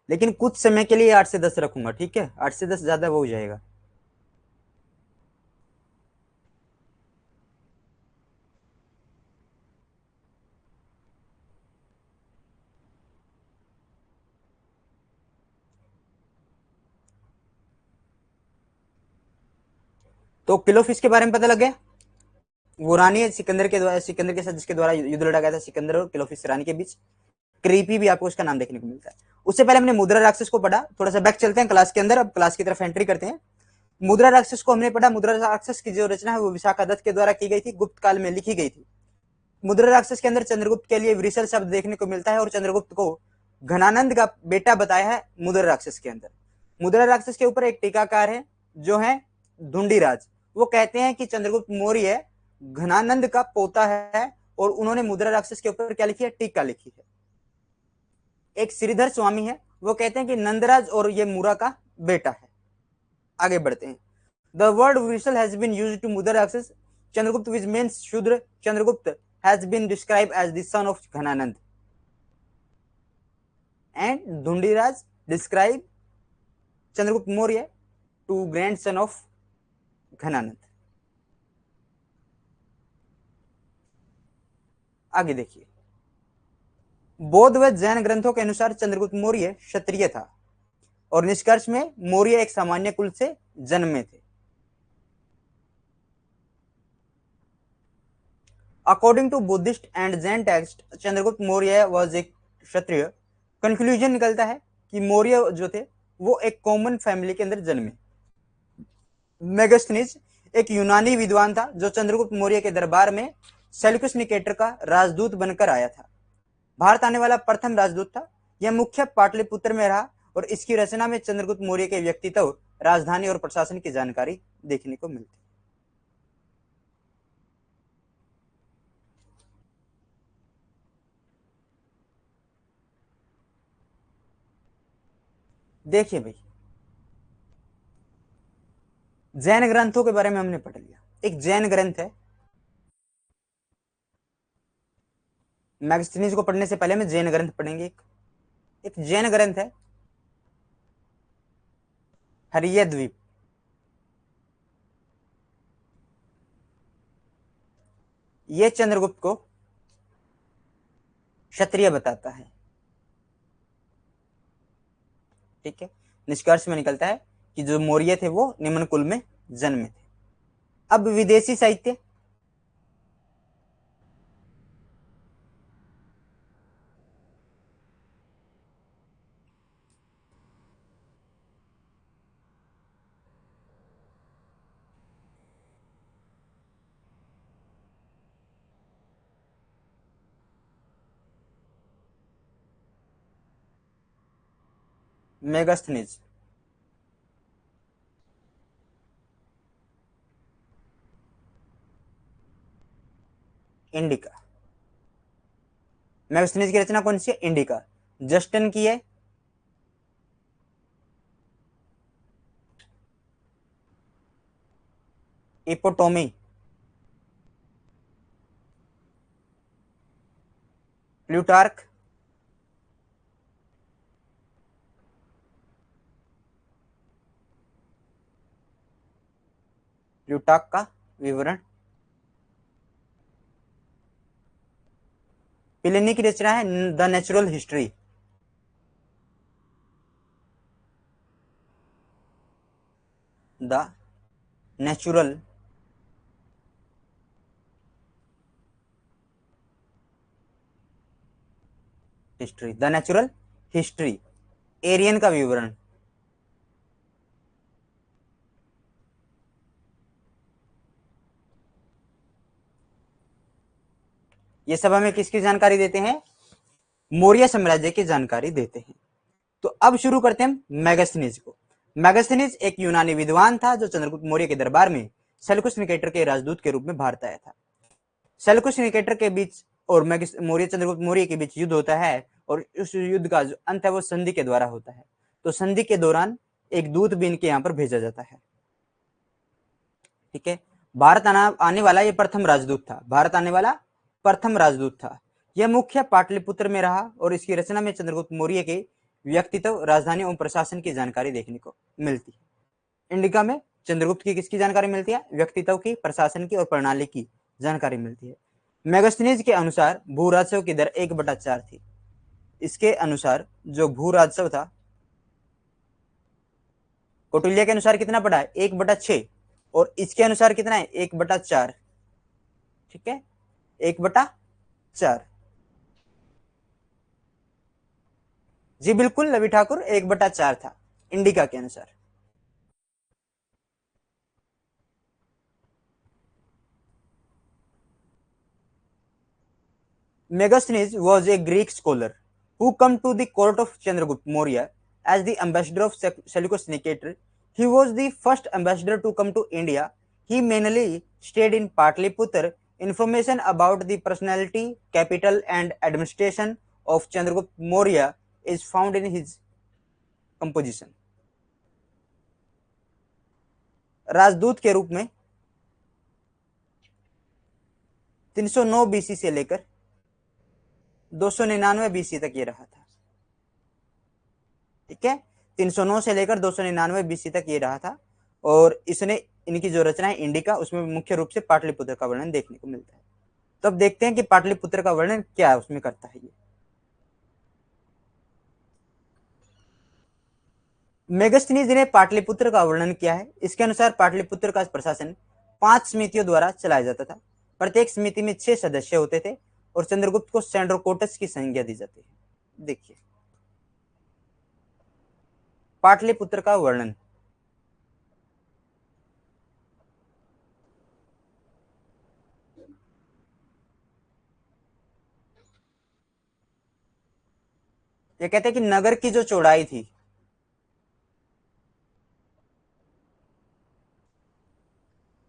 लेकिन कुछ समय के लिए 8 से 10 रखूंगा, ठीक है, 8 से 10 ज्यादा वो हो जाएगा। तो किलो फिश के बारे में पता लग गया। वो रानी है सिकंदर के द्वारा, सिकंदर के साथ जिसके द्वारा युद्ध लड़ा गया था, सिकंदर और किलो फिश रानी के बीच। क्रीपी भी आपको उसका नाम देखने को मिलता है। उससे पहले हमने मुद्रा राक्षस को पढ़ा, थोड़ा सा बैक चलते हैं क्लास के अंदर, अब क्लास की तरफ एंट्री करते हैं। मुद्रा राक्षस को हमने पढ़ा। मुद्रा राक्षस की जो रचना है वो विशाखा दत्त के द्वारा की गई थी, गुप्त काल में लिखी गई थी। मुद्रा राक्षस के अंदर चंद्रगुप्त के लिए विरिशल शब्द देखने को मिलता है और चंद्रगुप्त को घनानंद का बेटा बताया है मुद्रा राक्षस के अंदर। मुद्रा राक्षस के ऊपर एक टीकाकार है जो है धुंडीराज, वो कहते हैं कि चंद्रगुप्त मौर्य घनानंद का पोता है और उन्होंने मुद्रा राक्षस के ऊपर क्या लिखी है, टीका लिखी है। एक श्रीधर स्वामी है, वो कहते हैं कि नंदराज और ये मुरा का बेटा है। आगे बढ़ते हैं। The word Vrishala has been used to Mudrarakshasa Chandragupta which means शूद्र। Chandragupta has been described as the son of Ghananand and Dhundiraj described Chandragupta Maurya to grandson of Ghananand। आगे देखिए, बौद्ध व जैन ग्रंथों के अनुसार चंद्रगुप्त मौर्य क्षत्रिय था और निष्कर्ष में मौर्य एक सामान्य कुल से जन्मे थे। According to Buddhist and Jain text Chandragupta Maurya was एक क्षत्रिय। कंक्लूजन निकलता है कि मौर्य जो थे वो एक कॉमन फैमिली के अंदर जन्मे। मेगास्थनीज एक यूनानी विद्वान था जो चंद्रगुप्त मौर्य के दरबार में सेल्यूकस निकेटर का राजदूत बनकर आया था। भारत आने वाला प्रथम राजदूत था। यह मुख्य पाटलिपुत्र में रहा और इसकी रचना में चंद्रगुप्त मौर्य के व्यक्तित्व, राजधानी और प्रशासन की जानकारी देखने को मिलती। देखिए भाई, जैन ग्रंथों के बारे में हमने पढ़ लिया। एक जैन ग्रंथ है, मैगस्थनीज को पढ़ने से पहले में जैन ग्रंथ पढ़ेंगे। एक जैन ग्रंथ है हरियद्वीप। ये चंद्रगुप्त को क्षत्रिय बताता है, ठीक है। निष्कर्ष में निकलता है कि जो मौर्य थे वो निम्न कुल में जन्मे थे। अब विदेशी साहित्य, मेगास्थनीज, इंडिका। मेगास्थनीज की रचना कौन सी है, इंडिका। जस्टिन की है इपोटोमी। प्लूटार्क प्लूटार्क का विवरण। प्लिनी की रचना है the natural history. The natural history, the natural history. Arrian का विवरण। ये सब हमें किसकी जानकारी देते हैं, मौर्य साम्राज्य की जानकारी देते हैं। तो अब शुरू करते हैं मैगस्थनीज को। मैगस्थनीज एक यूनानी विद्वान था जो चंद्रगुप्त मौर्य के दरबार में सेल्यूकस निकेटर के राजदूत के रूप में भारत आया था। सेल्यूकस निकेटर के बीच और मौर्य चंद्रगुप्त मौर्य के बीच युद्ध होता है और उस युद्ध का जो अंत है वो संधि के द्वारा होता है। तो संधि के दौरान एक दूत भी इनके यहाँ पर भेजा जाता है। ठीक है, भारत आने वाला ये प्रथम राजदूत था। भारत आने वाला प्रथम राजदूत था। यह मुख्य पाटलिपुत्र में रहा और इसकी रचना में चंद्रगुप्त मौर्य के व्यक्तित्व, राजधानी और प्रशासन की जानकारी देखने को मिलती है। इंडिका में चंद्रगुप्त की किसकी जानकारी मिलती है? व्यक्तित्व की, प्रशासन की और प्रणाली की जानकारी मिलती है। मेगास्थनीज के अनुसार भू राजस्व की दर 1/4 थी। इसके अनुसार जो भू राजस्व था, कौटिल्य के अनुसार कितना पड़ा है? 1/6 और इसके अनुसार कितना है? 1/4। ठीक है, 1/4। जी बिल्कुल रवि ठाकुर, 1/4 था इंडिका के अनुसार। Megasthenes was a Greek scholar who came to the court of Chandragupta Maurya as the ambassador of Seleucus Nicator. He was the first ambassador to come to India. He mainly stayed in Patliputra. Information about the personality, capital, and administration of Chandragupta Maurya is found in his composition. राजदूत के रूप में 309 BC से लेकर 299 BC तक ये रहा था। ठीक है, 309 से लेकर 299 बीसी तक ये रहा था और इसने इनकी जो रचना है इंडिका, उसमें मुख्य रूप से पाटलिपुत्र का वर्णन देखने को मिलता है। तो अब देखते हैं कि पाटलिपुत्र का वर्णन क्या उसमें करता है ये। मेगास्थनीज ने पाटलिपुत्र का वर्णन किया है। इसके अनुसार पाटलिपुत्र का प्रशासन 5 समितियों द्वारा चलाया जाता था। प्रत्येक समिति में 6 सदस्य होते थे और चंद्रगुप्त को सेंड्रोकोटस की संज्ञा दी जाती है। देखिए पाटलिपुत्र का वर्णन। ये कहते हैं कि नगर की जो चौड़ाई थी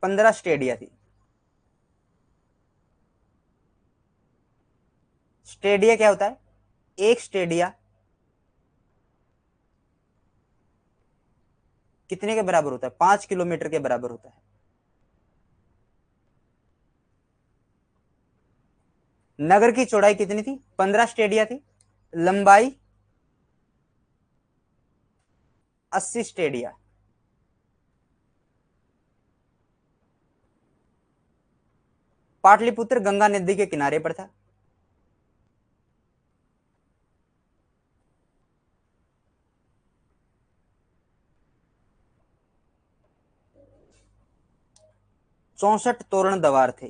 15 स्टेडिया थी। स्टेडिया क्या होता है? एक स्टेडिया कितने के बराबर होता है? 5 किलोमीटर के बराबर होता है। नगर की चौड़ाई कितनी थी? 15 स्टेडिया थी। लंबाई 80 स्टेडिया। पाटलिपुत्र गंगा नदी के किनारे पर था। चौसठ तोरण द्वार थे।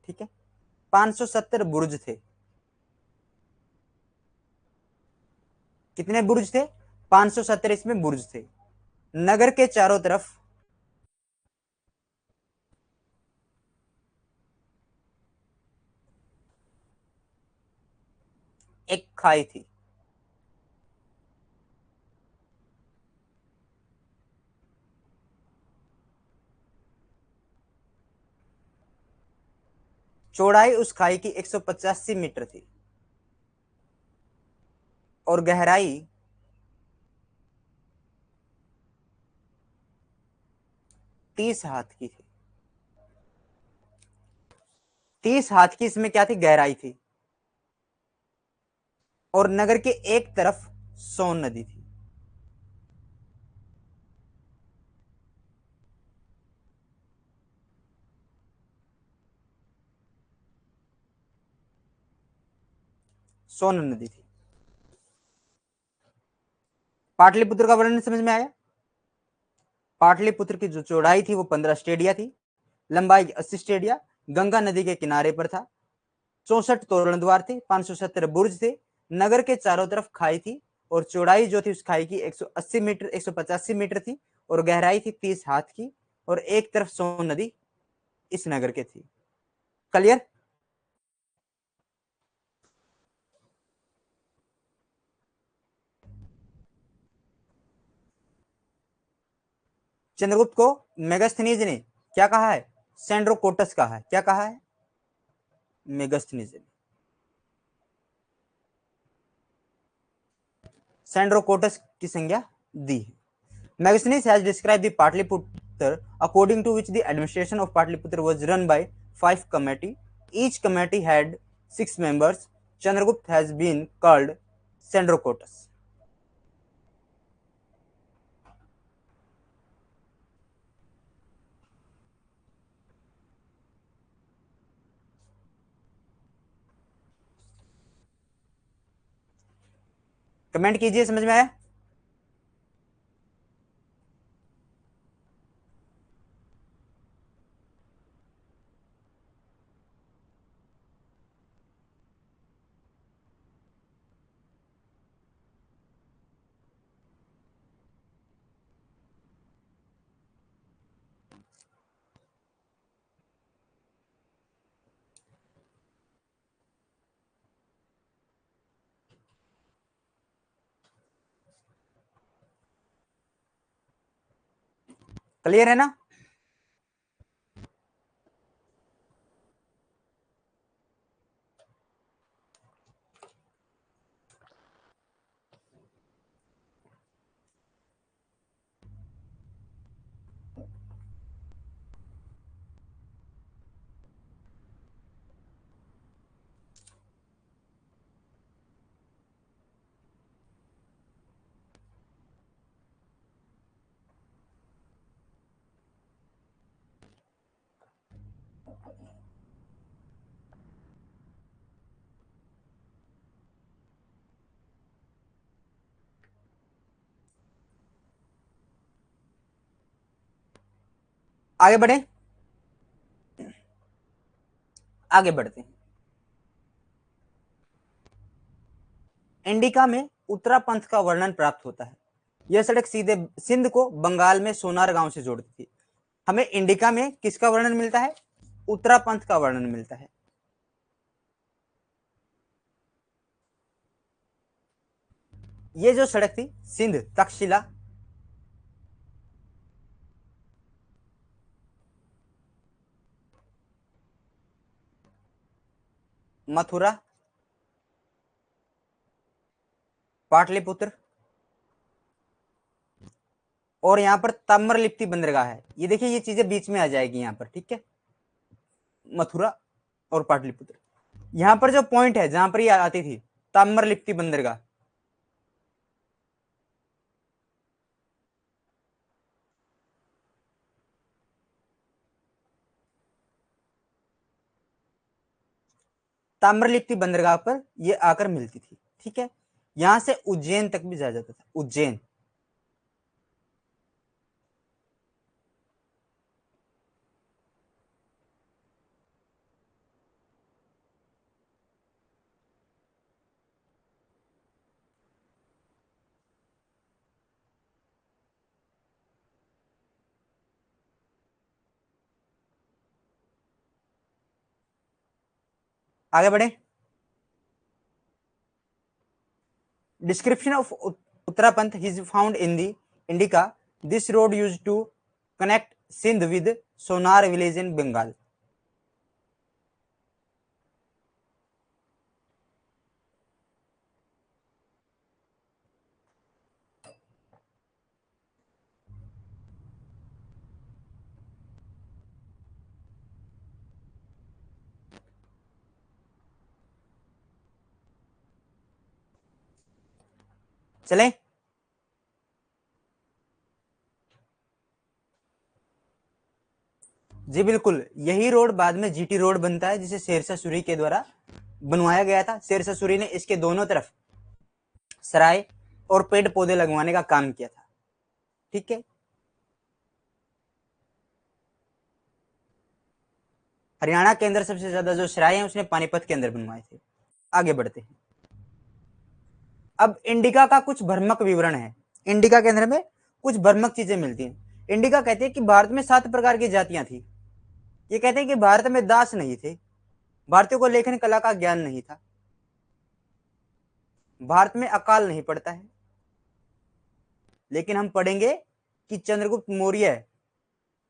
ठीक है, 570 बुर्ज थे। कितने बुर्ज थे? 570 इसमें बुर्ज थे। नगर के चारों तरफ एक खाई थी। चौड़ाई उस खाई की 185 मीटर थी और गहराई 30 हाथ की थी। 30 हाथ की इसमें क्या थी? गहराई थी। और नगर के एक तरफ सोन नदी थी। सोन नदी थी। पाटलिपुत्र का वर्णन समझ में आया? पाटलिपुत्र की जो चौड़ाई थी वो 15 स्टेडिया थी, लंबाई 80 स्टेडिया, गंगा नदी के किनारे पर था। 64 तोरण द्वार थे, 570 बुर्ज थे। नगर के चारों तरफ खाई थी और चौड़ाई जो थी उस खाई की 180 मीटर 185 मीटर थी और गहराई थी 30 हाथ की और एक तरफ सोन नदी इस नगर के थी। क्लियर? चंद्रगुप्त को मेगास्थनीज ने क्या कहा है? सेंड्रोकोटस कहा है। क्या कहा है? मेगास्थनीज ने सेंड्रोकोटस की संज्ञा दी है। Megasthenes has described the Patliputra according to which the administration of Patliputra was run by 5 committee. Each committee had 6 members. Chandragupta has been called Sandrocotus. Comment कीजिए, समझ में आया? क्लियर है ना? आगे बढ़े, आगे बढ़ते हैं। इंडिका में उत्तरापंथ का वर्णन प्राप्त होता है। यह सड़क सीधे सिंध को बंगाल में सोनार गांव से जोड़ती थी। हमें इंडिका में किसका वर्णन मिलता है? उत्तरापंथ का वर्णन मिलता है। ये जो सड़क थी सिंध तक्षशिला, मथुरा, पाटलिपुत्र और यहां पर ताम्रलिप्ति बंदरगाह है। ये देखिए, ये चीजें बीच में आ जाएगी यहां पर, ठीक है? मथुरा और पाटलिपुत्र, यहां पर जो पॉइंट है जहां पर ये आती थी ताम्रलिप्ति बंदरगाह, ताम्रलिप्ति बंदरगाह पर ये आकर मिलती थी, ठीक है? यहां से उज्जैन तक भी जाया जाता था। उज्जैन, आगे बढ़े। Description of Uttarapanth is found in the Indica. This road used to connect Sindh with Sonar village in Bengal. चलें? जी बिल्कुल, यही रोड बाद में जीटी रोड बनता है, जिसे शेरशाह सूरी के द्वारा बनवाया गया था। शेरशाह सूरी ने इसके दोनों तरफ सराय और पेड़ पौधे लगवाने का काम किया था, ठीक है? हरियाणा के अंदर सबसे ज्यादा जो सराय है उसने पानीपत के अंदर बनवाए थे। आगे बढ़ते हैं। अब इंडिका का कुछ भ्रामक विवरण है। इंडिका के अंदर में कुछ भ्रामक चीजें मिलती हैं। इंडिका कहते हैं कि भारत में 7 प्रकार की जातियां थी। ये कहते हैं कि भारत में दास नहीं थे, भारतीयों को लेखन कला का ज्ञान नहीं था, भारत में अकाल नहीं पड़ता है। लेकिन हम पढ़ेंगे कि चंद्रगुप्त मौर्य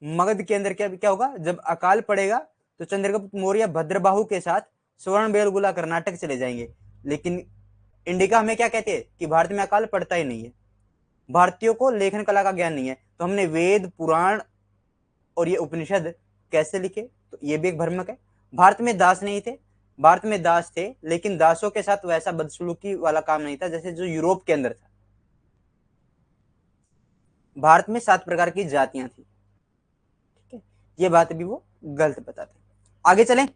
मगध के अंदर क्या क्या होगा, जब अकाल पड़ेगा तो चंद्रगुप्त मौर्य भद्रबाहु के साथ स्वर्ण बेलगुला कर्नाटक चले जाएंगे। लेकिन इंडिका हमें क्या कहते हैं कि भारत में अकाल पड़ता ही नहीं है, भारतीयों को लेखन कला का ज्ञान नहीं है। तो हमने वेद पुराण और ये उपनिषद कैसे लिखे, तो ये भी एक भ्रमक है। भारत में दास नहीं थे, भारत में दास थे लेकिन दासों के साथ वैसा बदसलूकी वाला काम नहीं था जैसे जो यूरोप के अंदर था। भारत में 7 प्रकार की जातियां थी, ठीक है, ये बात भी वो गलत बताते। आगे चलें।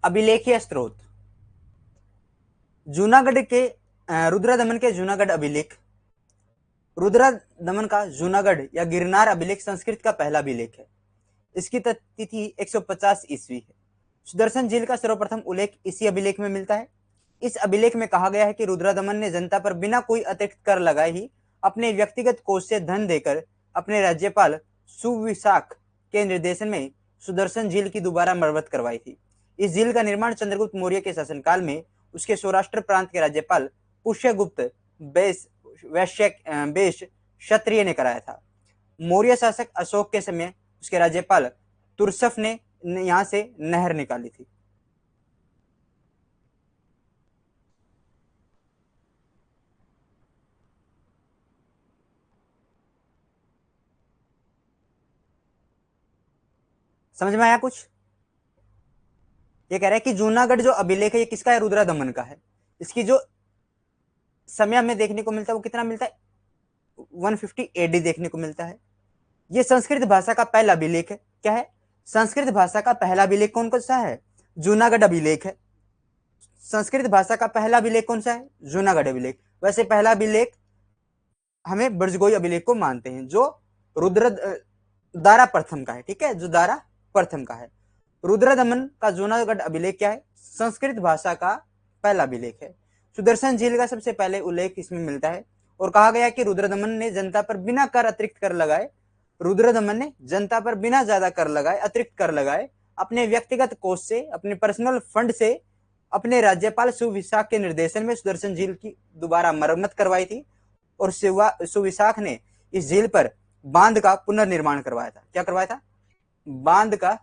अभिलेखीय स्रोत, जूनागढ़ के रुद्रदमन के जूनागढ़ अभिलेख, रुद्रदमन का जूनागढ़ या गिरनार अभिलेख संस्कृत का पहला अभिलेख है। इसकी तिथि 150 ईस्वी है। सुदर्शन झील का सर्वप्रथम उल्लेख इसी अभिलेख में मिलता है। इस अभिलेख में कहा गया है कि रुद्रदमन ने जनता पर बिना कोई अतिरिक्त कर लगाए ही अपने व्यक्तिगत कोष से धन देकर अपने राज्यपाल सुविशाख के निर्देशन में सुदर्शन झील की दोबारा मरम्मत करवाई थी। इस झील का निर्माण चंद्रगुप्त मौर्य के शासनकाल में उसके सौराष्ट्र प्रांत के राज्यपाल पुष्यगुप्त बेश क्षत्रिय ने कराया था। मौर्य शासक अशोक के समय उसके राज्यपाल तुर्सफ ने यहां से नहर निकाली थी। समझ में आया कुछ? ये कह रहा है कि जूनागढ़ जो अभिलेख है ये किसका है, रुद्रदमन का है। इसकी जो समय हमें देखने को मिलता है वो कितना मिलता है, 150 एडी देखने को मिलता है। ये संस्कृत भाषा का पहला अभिलेख है। क्या है? संस्कृत भाषा का पहला अभिलेख कौन कौन सा है? जूनागढ़ अभिलेख है। संस्कृत भाषा का पहला अभिलेख कौन सा है? जूनागढ़ अभिलेख। वैसे पहला अभिलेख हमें ब्रजगोई अभिलेख को मानते हैं जो रुद्र दारा प्रथम का है, ठीक है, जो दारा प्रथम का है। रुद्रदमन का जूनागढ़ अभिलेख क्या है? संस्कृत भाषा का पहला अभिलेख है। सुदर्शन झील का सबसे पहले उल्लेख इसमें मिलता है और कहा गया कि रुद्रदमन ने जनता पर बिना कर अतिरिक्त कर लगाए, रुद्रदमन ने जनता पर बिना ज्यादा कर लगाए, अतिरिक्त कर लगाए, अपने व्यक्तिगत कोष से, अपने पर्सनल फंड से अपने राज्यपाल सुविशाख के निर्देशन में सुदर्शन झील की दोबारा मरम्मत करवाई थी और सुविशाख ने इस झील पर बांध का पुनर्निर्माण करवाया था। क्या करवाया था? बांध का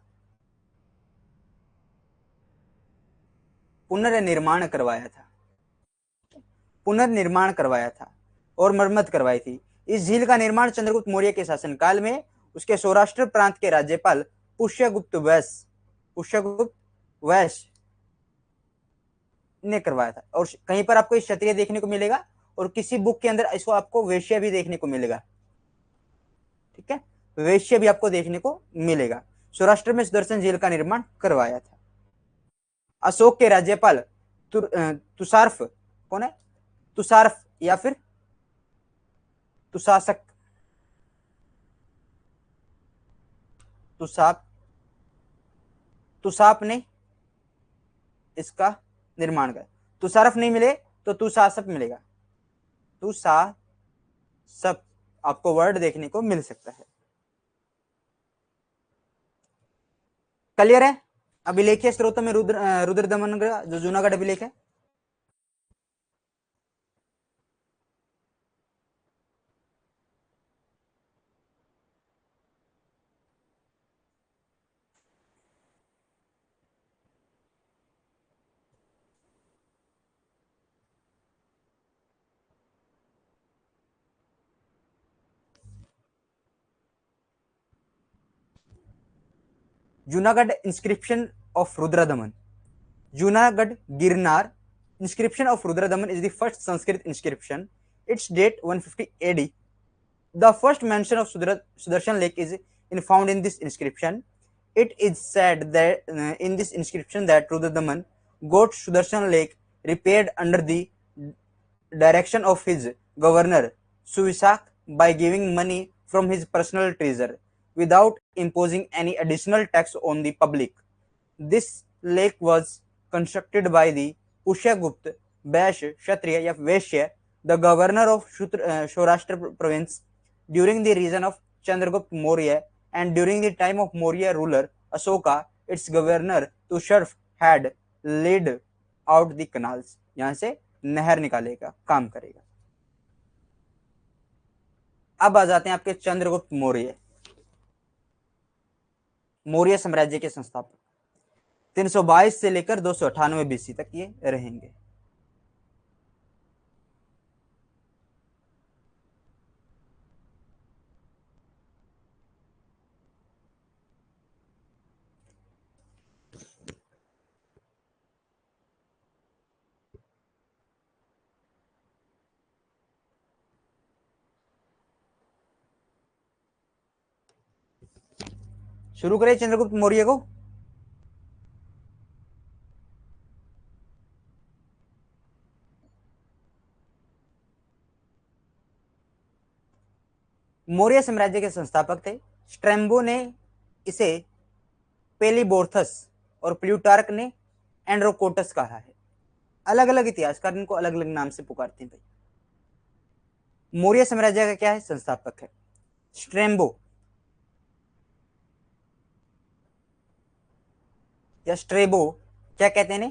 पुनर्निर्माण करवाया था, पुनर्निर्माण करवाया था और मरम्मत करवाई थी। इस झील का निर्माण चंद्रगुप्त मौर्य के शासनकाल में उसके सौराष्ट्र प्रांत के राज्यपाल पुष्यगुप्त वैश्य ने करवाया था। और कहीं पर आपको क्षत्रिय देखने को मिलेगा और किसी बुक के अंदर इसको आपको वैश्य भी देखने को मिलेगा, ठीक है, वैश्य भी आपको देखने को मिलेगा। सौराष्ट्र में सुदर्शन झील का निर्माण करवाया था। अशोक के राज्यपाल तुषार्फ कौन है? तुषार्फ या फिर तुशासक, तुषाप ने इसका निर्माण कर। तुषारफ नहीं मिले तो तुशासक मिलेगा। तुशासक आपको वर्ड देखने को मिल सकता है। क्लियर है? अभिलेखीय स्रोतों में रुद्रदमन जो जूनागढ़ अभिलेख है। Junagadh inscription of Rudradaman, Junagadh Girnar inscription of Rudradaman is the first Sanskrit inscription. Its date 150 AD. The first mention of Sudarshan Lake is found in this inscription. It is said that in this inscription that Rudradaman got Sudarshan Lake repaired under the direction of his governor Suvisak by giving money from his personal treasure. without imposing any additional tax on the public. This lake was constructed by the Pushyagupta Vaishya Kshatriya या Vaishya, the governor of Saurashtra province during the reign of Chandragupta Maurya, and during the time of Maurya ruler Ashoka, its governor Tusharf had laid out the canals. यहाँ से नहर निकालेगा, काम करेगा. अब आ जाते हैं आपके चंद्रगुप्त मौर्य, मौर्य साम्राज्य के संस्थापक. 322 से लेकर 298 बीसी तक ये रहेंगे. शुरू करें चंद्रगुप्त मौर्य को. मौर्य साम्राज्य के संस्थापक थे. स्ट्रैम्बो ने इसे पेलिबोर्थस और प्लूटार्क ने एंड्रोकोटस कहा है. अलग अलग इतिहासकार इनको अलग अलग नाम से पुकारते हैं भाई. मौर्य साम्राज्य का क्या है, संस्थापक है स्ट्रैम्बो या स्ट्रेबो, क्या कहते हैं,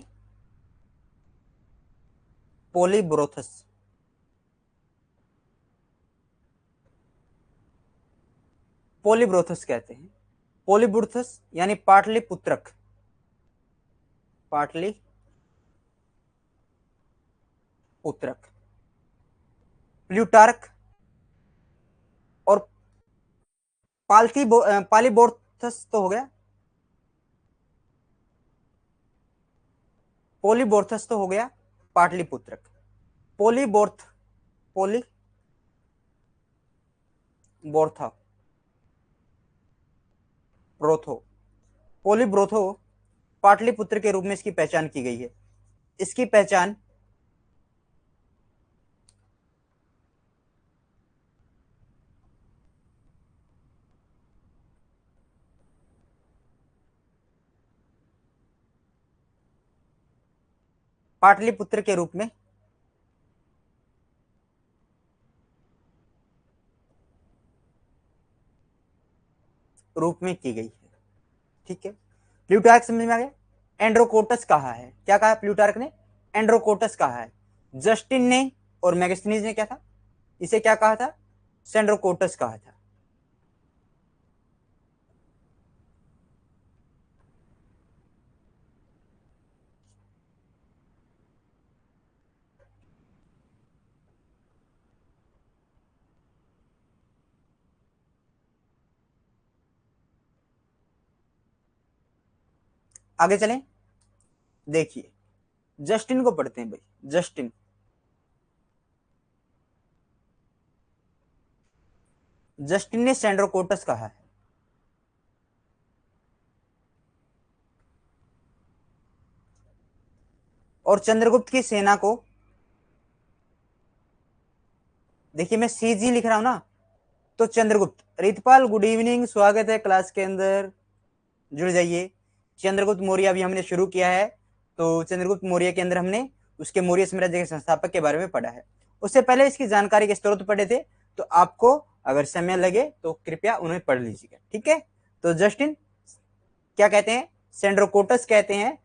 पोलिब्रोथस. पोलिब्रोथस कहते हैं. पोलिब्रोथस यानी पाटलिपुत्रक, पाटलिपुत्रक. प्लूटार्क और पालीबोर्थस तो हो गया, पोलिबोर्थस तो हो गया पाटलिपुत्रक. पोलिबोर्था ब्रोथो, पोलिब्रोथो पाटलिपुत्र के रूप में इसकी पहचान की गई है. इसकी पहचान पाटलिपुत्र के रूप में की गई है. ठीक है, प्लूटार्क समझ में आ गया. एंड्रोकोटस कहा है, क्या कहा प्लूटार्क ने, एंड्रोकोटस कहा है. जस्टिन ने और मैगस्थनीज ने क्या था, इसे क्या कहा था, सेंड्रोकोटस कहा था. आगे चलें, देखिए जस्टिन को पढ़ते हैं भाई. जस्टिन ने सेंड्रोकोटस कहा है. और चंद्रगुप्त की सेना को, देखिए मैं सीजी लिख रहा हूं ना, तो चंद्रगुप्त. रितपाल गुड इवनिंग, स्वागत है क्लास के अंदर, जुड़ जाइए. चंद्रगुप्त मौर्य अभी हमने शुरू किया है, तो चंद्रगुप्त मौर्य के अंदर हमने उसके मौर्य साम्राज्य के संस्थापक के बारे में पढ़ा है. उससे पहले इसकी जानकारी के स्रोत पढ़े थे, तो आपको अगर समय लगे तो कृपया उन्हें पढ़ लीजिएगा. ठीक है, तो जस्टिन क्या कहते हैं, सेंड्रोकोटस कहते हैं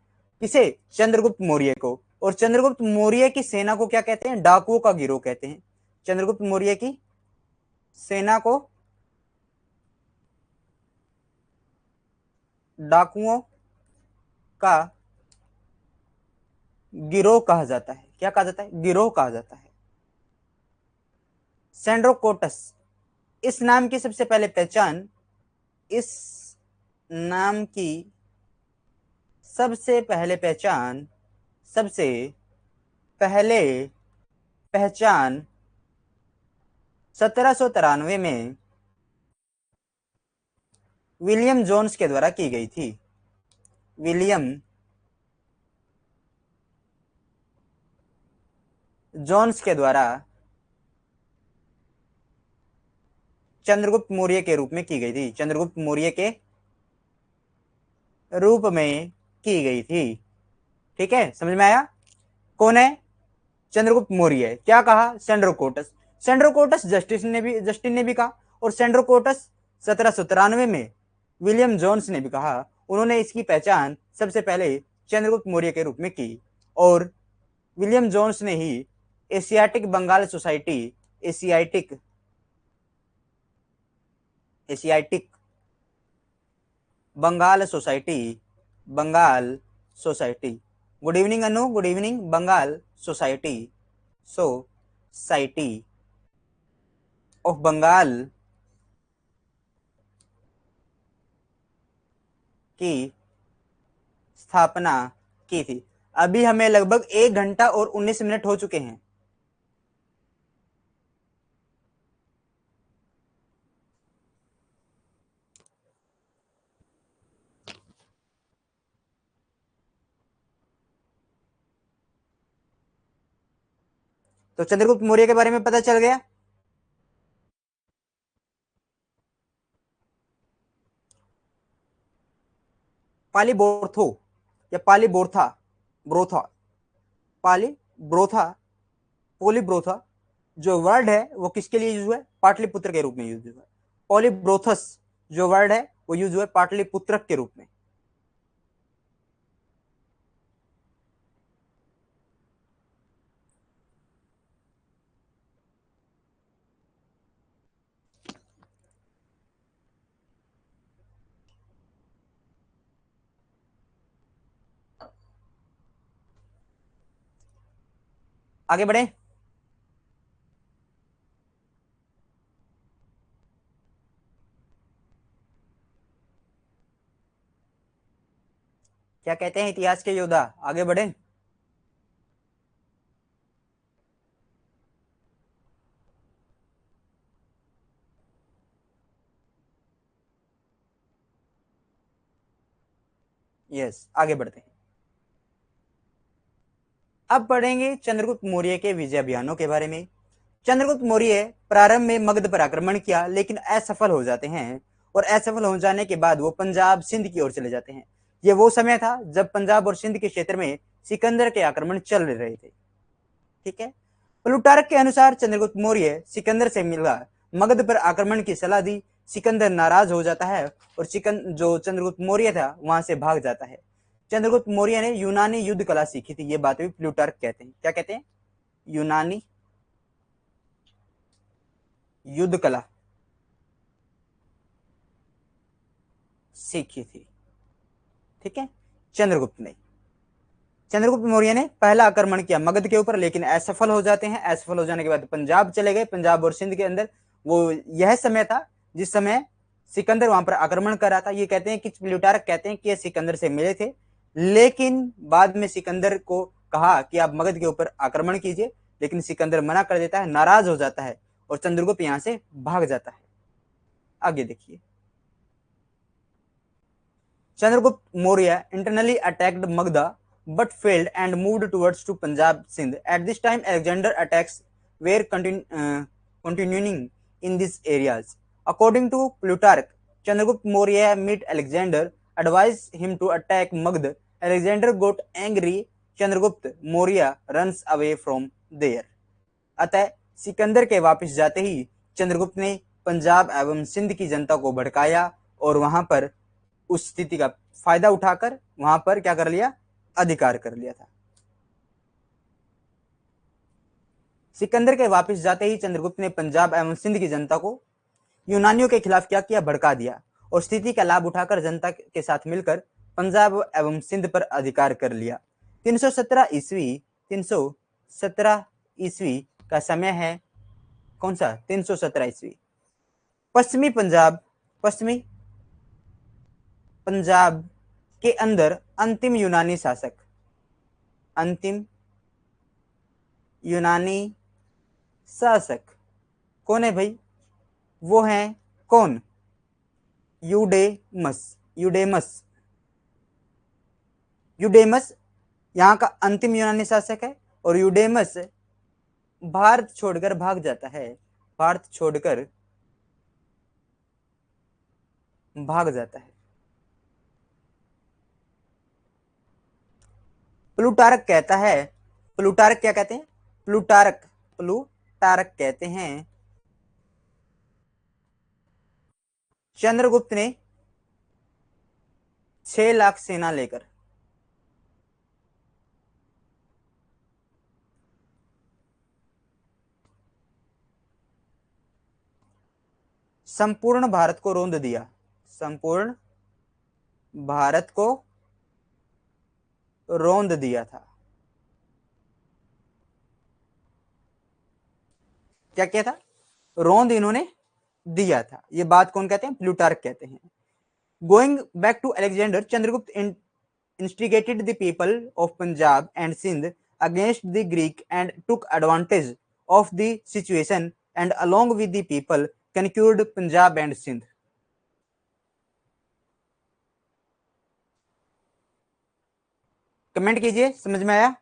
किसे, चंद्रगुप्त मौर्य को. और चंद्रगुप्त मौर्य की सेना को क्या कहते हैं, डाकुओं का गिरोह कहते हैं. चंद्रगुप्त मौर्य की सेना को डाकुओं का गिरोह कहा जाता है. क्या कहा जाता है, गिरोह कहा जाता है. सेंड्रोकोटस, इस नाम की सबसे पहले पहचान, इस नाम की सबसे पहले पहचान, सबसे पहले पहचान 1793 में विलियम जोन्स के द्वारा की गई थी. विलियम जोन्स के द्वारा चंद्रगुप्त मौर्य के रूप में की गई थी, चंद्रगुप्त मौर्य के रूप में की गई थी। ठीक है, समझ में आया? कौन है? चंद्रगुप्त मौर्य। क्या कहा? सेंड्रोकोटस। सेंड्रोकोटस जस्टिन ने भी कहा, और सेंड्रोकोटस 1793 में विलियम जोन्स ने भी कहा। उन्होंने इसकी पहचान सबसे पहले चंद्रगुप्त मौर्य के रूप में की, और विलियम जोन्स ने ही Asiatic Bengal society, Asiatic Asiatic Bengal society, Bengal society, good evening Anu, good evening, Bengal society, society of Bengal की स्थापना की थी। अभी हमें लगभग 1 घंटा और 19 मिनट हो चुके हैं। तो चंद्रगुप्त मौर्य के बारे में पता चल गया। पालीबोर्थो या पालीबोर्था, ब्रोथा, पालीब्रोथा, पोलीब्रोथा जो वर्ड है वो किसके लिए यूज हुआ है? पाटलिपुत्र के रूप में यूज हुआ है। पॉलीब्रोथस जो वर्ड है वो यूज हुआ है पाटलिपुत्र के रूप में। आगे बढ़े। क्या कहते हैं इतिहास के योद्धा? आगे बढ़े। यस, आगे बढ़ते हैं। अब पढ़ेंगे चंद्रगुप्त मौर्य के विजय अभियानों के बारे में। चंद्रगुप्त मौर्य प्रारंभ में मगध पर आक्रमण किया, लेकिन असफल हो जाते हैं, और असफल हो जाने के बाद वो पंजाब सिंध की ओर चले जाते हैं। ये वो समय था जब पंजाब और सिंध के क्षेत्र में सिकंदर के आक्रमण चल रहे थे। ठीक है। प्लूटार्क के अनुसार चंद्रगुप्त मौर्य सिकंदर से मिला, मगध पर आक्रमण की सलाह दी। सिकंदर नाराज हो जाता है, और जो चंद्रगुप्त मौर्य था वहां से भाग जाता है। चंद्रगुप्त मौर्य ने यूनानी युद्ध कला सीखी थी, ये बात भी प्लूटार्क कहते हैं। क्या कहते हैं? यूनानी युद्ध कला सीखी थी। ठीक है। चंद्रगुप्त मौर्य ने पहला आक्रमण किया मगध के ऊपर, लेकिन असफल हो जाते हैं। असफल हो जाने के बाद पंजाब चले गए। पंजाब और सिंध के अंदर वो यह समय था जिस समय सिकंदर वहां पर आक्रमण कर रहा था। ये कहते हैं कि प्लूटार्क कहते हैं कि ये सिकंदर से मिले थे, लेकिन बाद में सिकंदर को कहा कि आप मगध के ऊपर आक्रमण कीजिए, लेकिन सिकंदर मना कर देता है, नाराज हो जाता है, और चंद्रगुप्त यहां से भाग जाता है। आगे देखिए। Chandragupta Maurya internally attacked Magda but failed and moved towards to Punjab Sindh. At this time, Alexander attacks were continuing in these areas. According to Plutarch, Chandragupta Maurya met Alexander, advised him to attack Magda. Alexander got angry. Chandragupta Maurya runs away from there. अतः सिकंदर के वापस जाते ही चंद्रगुप्त ने पंजाब एवं सिंध की जनता को भड़काया, और वहां पर उस स्थिति का फायदा उठाकर वहां पर क्या कर लिया? अधिकार कर लिया था। सिकंदर के वापस जाते ही चंद्रगुप्त ने पंजाब एवं सिंध की जनता को यूनानियों के खिलाफ क्या किया? भड़का दिया, और स्थिति का लाभ उठाकर जनता के साथ मिलकर पंजाब एवं सिंध पर अधिकार कर लिया। 317 ईस्वी का समय है। कौन सा? 317 ईस्वी। पश्चिमी पंजाब के अंदर अंतिम यूनानी शासक कौन है भाई? वो है कौन? यूडेमस यहाँ का अंतिम यूनानी शासक है, और यूडेमस भारत छोड़कर भाग जाता है। भारत छोड़कर भाग जाता है। प्लूटारक कहता है, प्लूटारक क्या कहते हैं? प्लूटारक, प्लूटारक कहते हैं चंद्रगुप्त ने 6 लाख सेना लेकर संपूर्ण भारत को रौंद दिया, संपूर्ण भारत को रौंद दिया था। क्या किया था? रौंद इन्होंने दिया था। ये बात कौन कहते हैं? प्लूटार्क कहते हैं। Going back to Alexander, Chandragupta instigated the people of Punjab and Sindh against the Greek and took advantage of the situation and along with the people conquered Punjab and Sindh. Comment कीजिए, समझ में आया?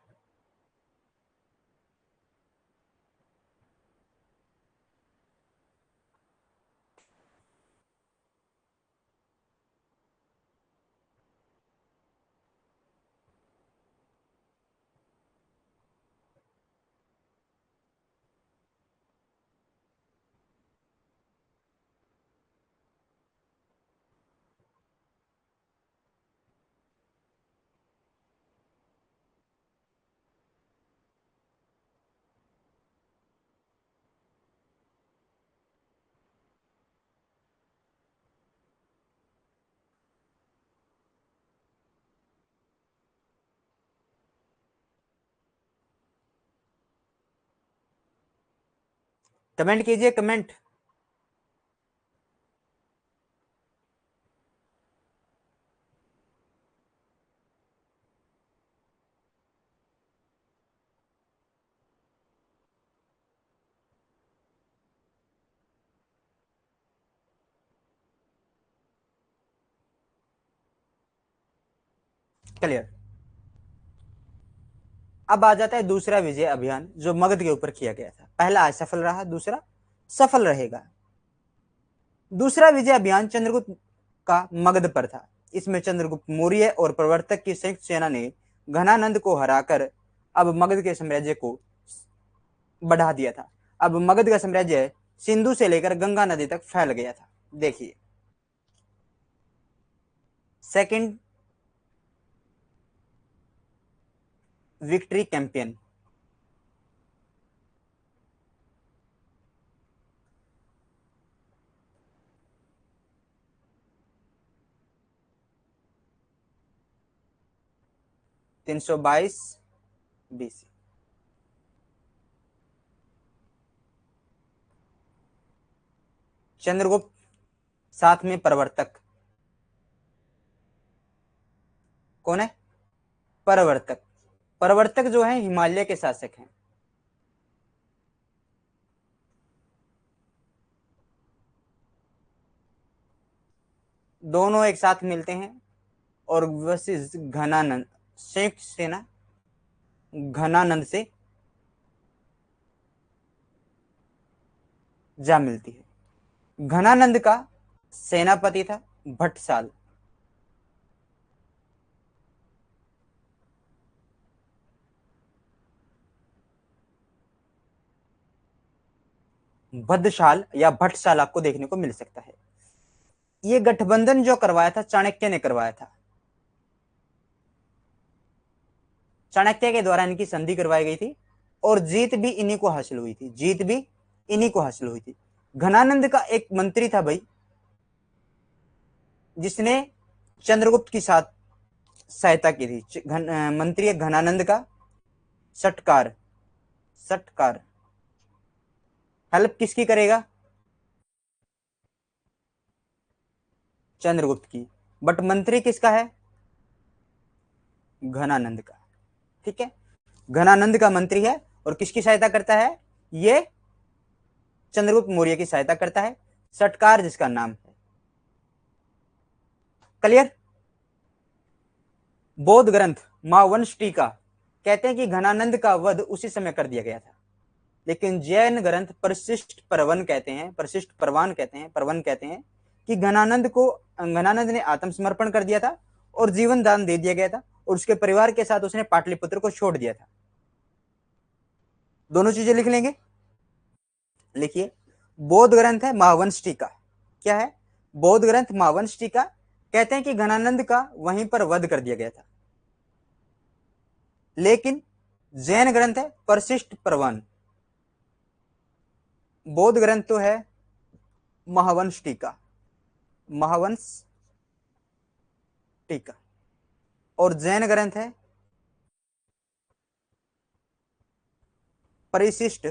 Comment कीजिए, comment. Clear. अब आ जाता है दूसरा विजय अभियान जो मगध के ऊपर किया गया था। पहला असफल रहा, दूसरा सफल रहेगा। दूसरा विजय अभियान चंद्रगुप्त का मगध पर था। इसमें चंद्रगुप्त मौर्य और प्रवर्तक की संयुक्त सेना ने घनानंद को हराकर अब मगध के साम्राज्य को बढ़ा दिया था। अब मगध का साम्राज्य सिंधु से लेकर गंगा नदी तक फैल गया था। देखिए, सेकंड विक्ट्री कैंपेन। तीन सौ बाईस बीसी। चंद्रगुप्त साथ में प्रवर्तक। कौन है? प्रवर्तक। प्रवर्तक जो है हिमालय के शासक हैं। दोनों एक साथ मिलते हैं और वशिष्ठ घनानंद संयुक्त सेना घनानंद से जा मिलती है। घनानंद का सेनापति था भट्टसाल। भद्रशाल या भट्टसाल आपको देखने को मिल सकता है। ये गठबंधन जो करवाया था चाणक्य ने करवाया था। चाणक्य के द्वारा इनकी संधि करवाई गई थी और जीत भी इन्हीं को हासिल हुई थी। जीत भी इन्हीं को हासिल हुई थी। घनानंद का एक मंत्री था भाई, जिसने चंद्रगुप्त की साथ सहायता की थी। मंत्री है घनानंद का सटकार। सटकार हेल्प किसकी करेगा? चंद्रगुप्त की। बट मंत्री किसका है? घनानंद का। ठीक है, घनानंद का मंत्री है और किसकी सहायता करता है? ये चंद्रगुप्त मौर्य की सहायता करता है। सटकार जिसका नाम है। क्लियर? बौद्ध ग्रंथ महावंश टीका कहते हैं कि घनानंद का वध उसी समय कर दिया गया था। लेकिन जैन ग्रंथ परिशिष्ट परवन कहते हैं, परिशिष्ट परवान कहते हैं, परवन कहते हैं कि घनानंद ने आत्मसमर्पण कर दिया था और जीवन दान दे दिया गया था और उसके परिवार के साथ उसने पाटलिपुत्र को छोड़ दिया था। दोनों चीजें लिख लेंगे। लिखिए, बौद्ध ग्रंथ है महावंश टीका। क्या है? बौद्ध ग्रंथ महावंश टीका। कहते हैं कि घनानंद का वहीं पर वध कर दिया गया था। लेकिन जैन ग्रंथ है परशिष्ट प्रवन। बौद्ध ग्रंथ तो है महावंश टीका, महावंश टीका, और जैन ग्रंथ है परिशिष्ट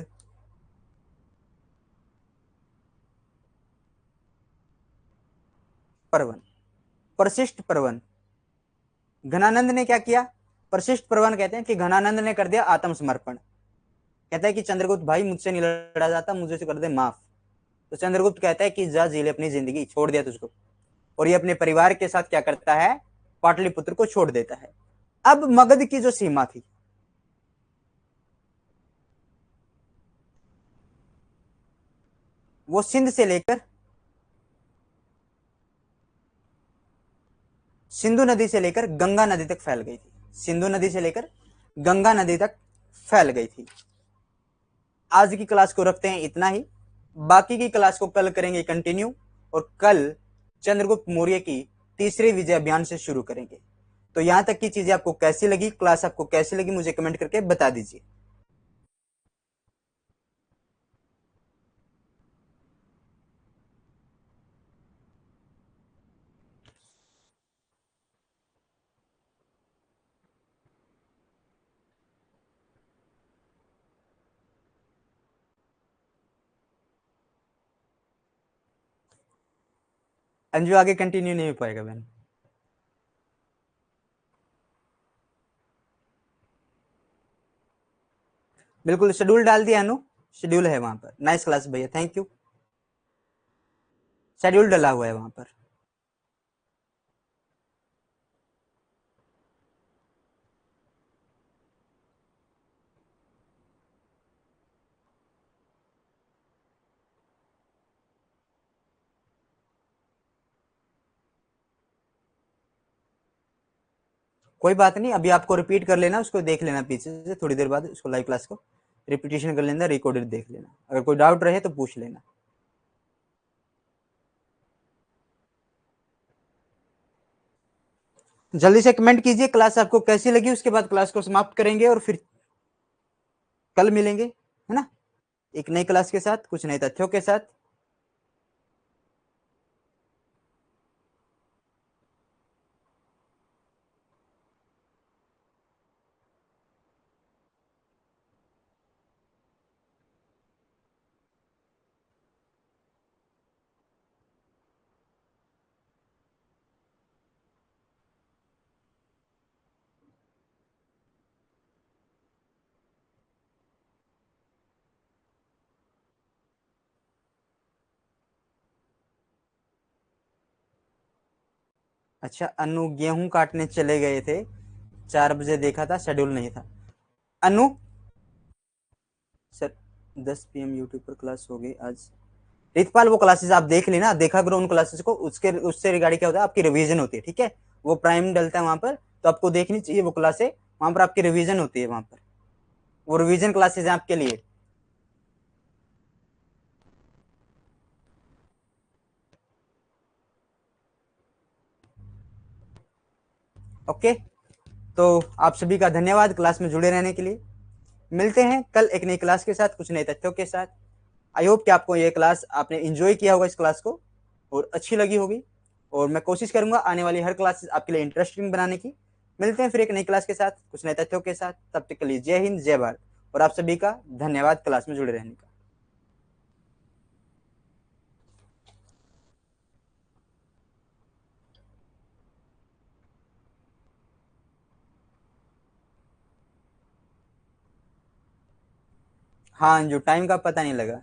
प्रवन। परशिष्ट प्रवन। घनानंद ने क्या किया? परशिष्ट प्रवन कहते हैं कि घनानंद ने कर दिया आत्मसमर्पण। कहता है कि चंद्रगुप्त भाई मुझसे नहीं लड़ा जाता, मुझे से कर दे माफ। तो चंद्रगुप्त कहता है कि जा जी ले अपनी जिंदगी, छोड़ दिया तुझको। और ये अपने परिवार के साथ क्या करता है? पाटलिपुत्र को छोड़ देता है। अब मगध की जो सीमा थी, वो सिंधु नदी से लेकर गंगा नदी तक फैल गई थी। सिंधु नदी से लेकर गंगा नदी तक फैल गई थी। आज की क्लास को रखते हैं इतना ही। बाकी की क्लास को कल करेंगे कंटिन्यू, और कल चंद्रगुप्त मौर्य की तीसरे विजय अभियान से शुरू करेंगे। तो यहां तक की चीजें आपको कैसी लगी, क्लास आपको कैसी लगी, मुझे कमेंट करके बता दीजिए। अंजू आगे कंटिन्यू नहीं हो पाएगा बहन। बिल्कुल शेड्यूल डाल दिया अनु, शेड्यूल है वहां पर। नाइस क्लास भैया, थैंक यू। शेड्यूल डला हुआ है वहां पर। कोई बात नहीं, अभी आपको रिपीट कर लेना, उसको देख लेना पीछे से थोड़ी देर बाद, उसको लाइव क्लास को रिपीटेशन कर लेना, रिकॉर्डेड देख लेना। अगर कोई डाउट रहे तो पूछ लेना। जल्दी से कमेंट कीजिए क्लास आपको कैसी लगी, उसके बाद क्लास को समाप्त करेंगे और फिर कल मिलेंगे, है ना, एक नई क्लास के साथ, कुछ नए तथ्यों के साथ। अच्छा, अनु गेहूं काटने चले गए थे, 4 बजे देखा था, शेड्यूल नहीं था। अनु सर, 10 PM यूट्यूब पर क्लास हो गई आज। रितपाल वो क्लासेस आप देख लेना, देखा करो उन क्लासेस को, उसके उससे रिगार्डिंग क्या होता है, आपकी रिवीजन होती है। ठीक है, वो प्राइम डलता है वहां पर, तो आपको देखनी चाहिए वो क्लासे, वहां पर आपकी रिवीजन होती है। वहां पर वो रिवीजन क्लासेस है आपके लिए। ओके, तो आप सभी का धन्यवाद क्लास में जुड़े रहने के लिए। मिलते हैं कल एक नई क्लास के साथ, कुछ नए तथ्यों के साथ। आई होप कि आपको ये क्लास, आपने इंजॉय किया होगा इस क्लास को और अच्छी लगी होगी, और मैं कोशिश करूंगा आने वाली हर क्लासेस आपके लिए इंटरेस्टिंग बनाने की। मिलते हैं फिर एक नई क्लास के साथ, कुछ नए तथ्यों के साथ। तब तक के लिए जय हिंद, जय भारत, और आप सभी का धन्यवाद क्लास में जुड़े रहने का। हाँ, जो टाइम का पता नहीं लगा।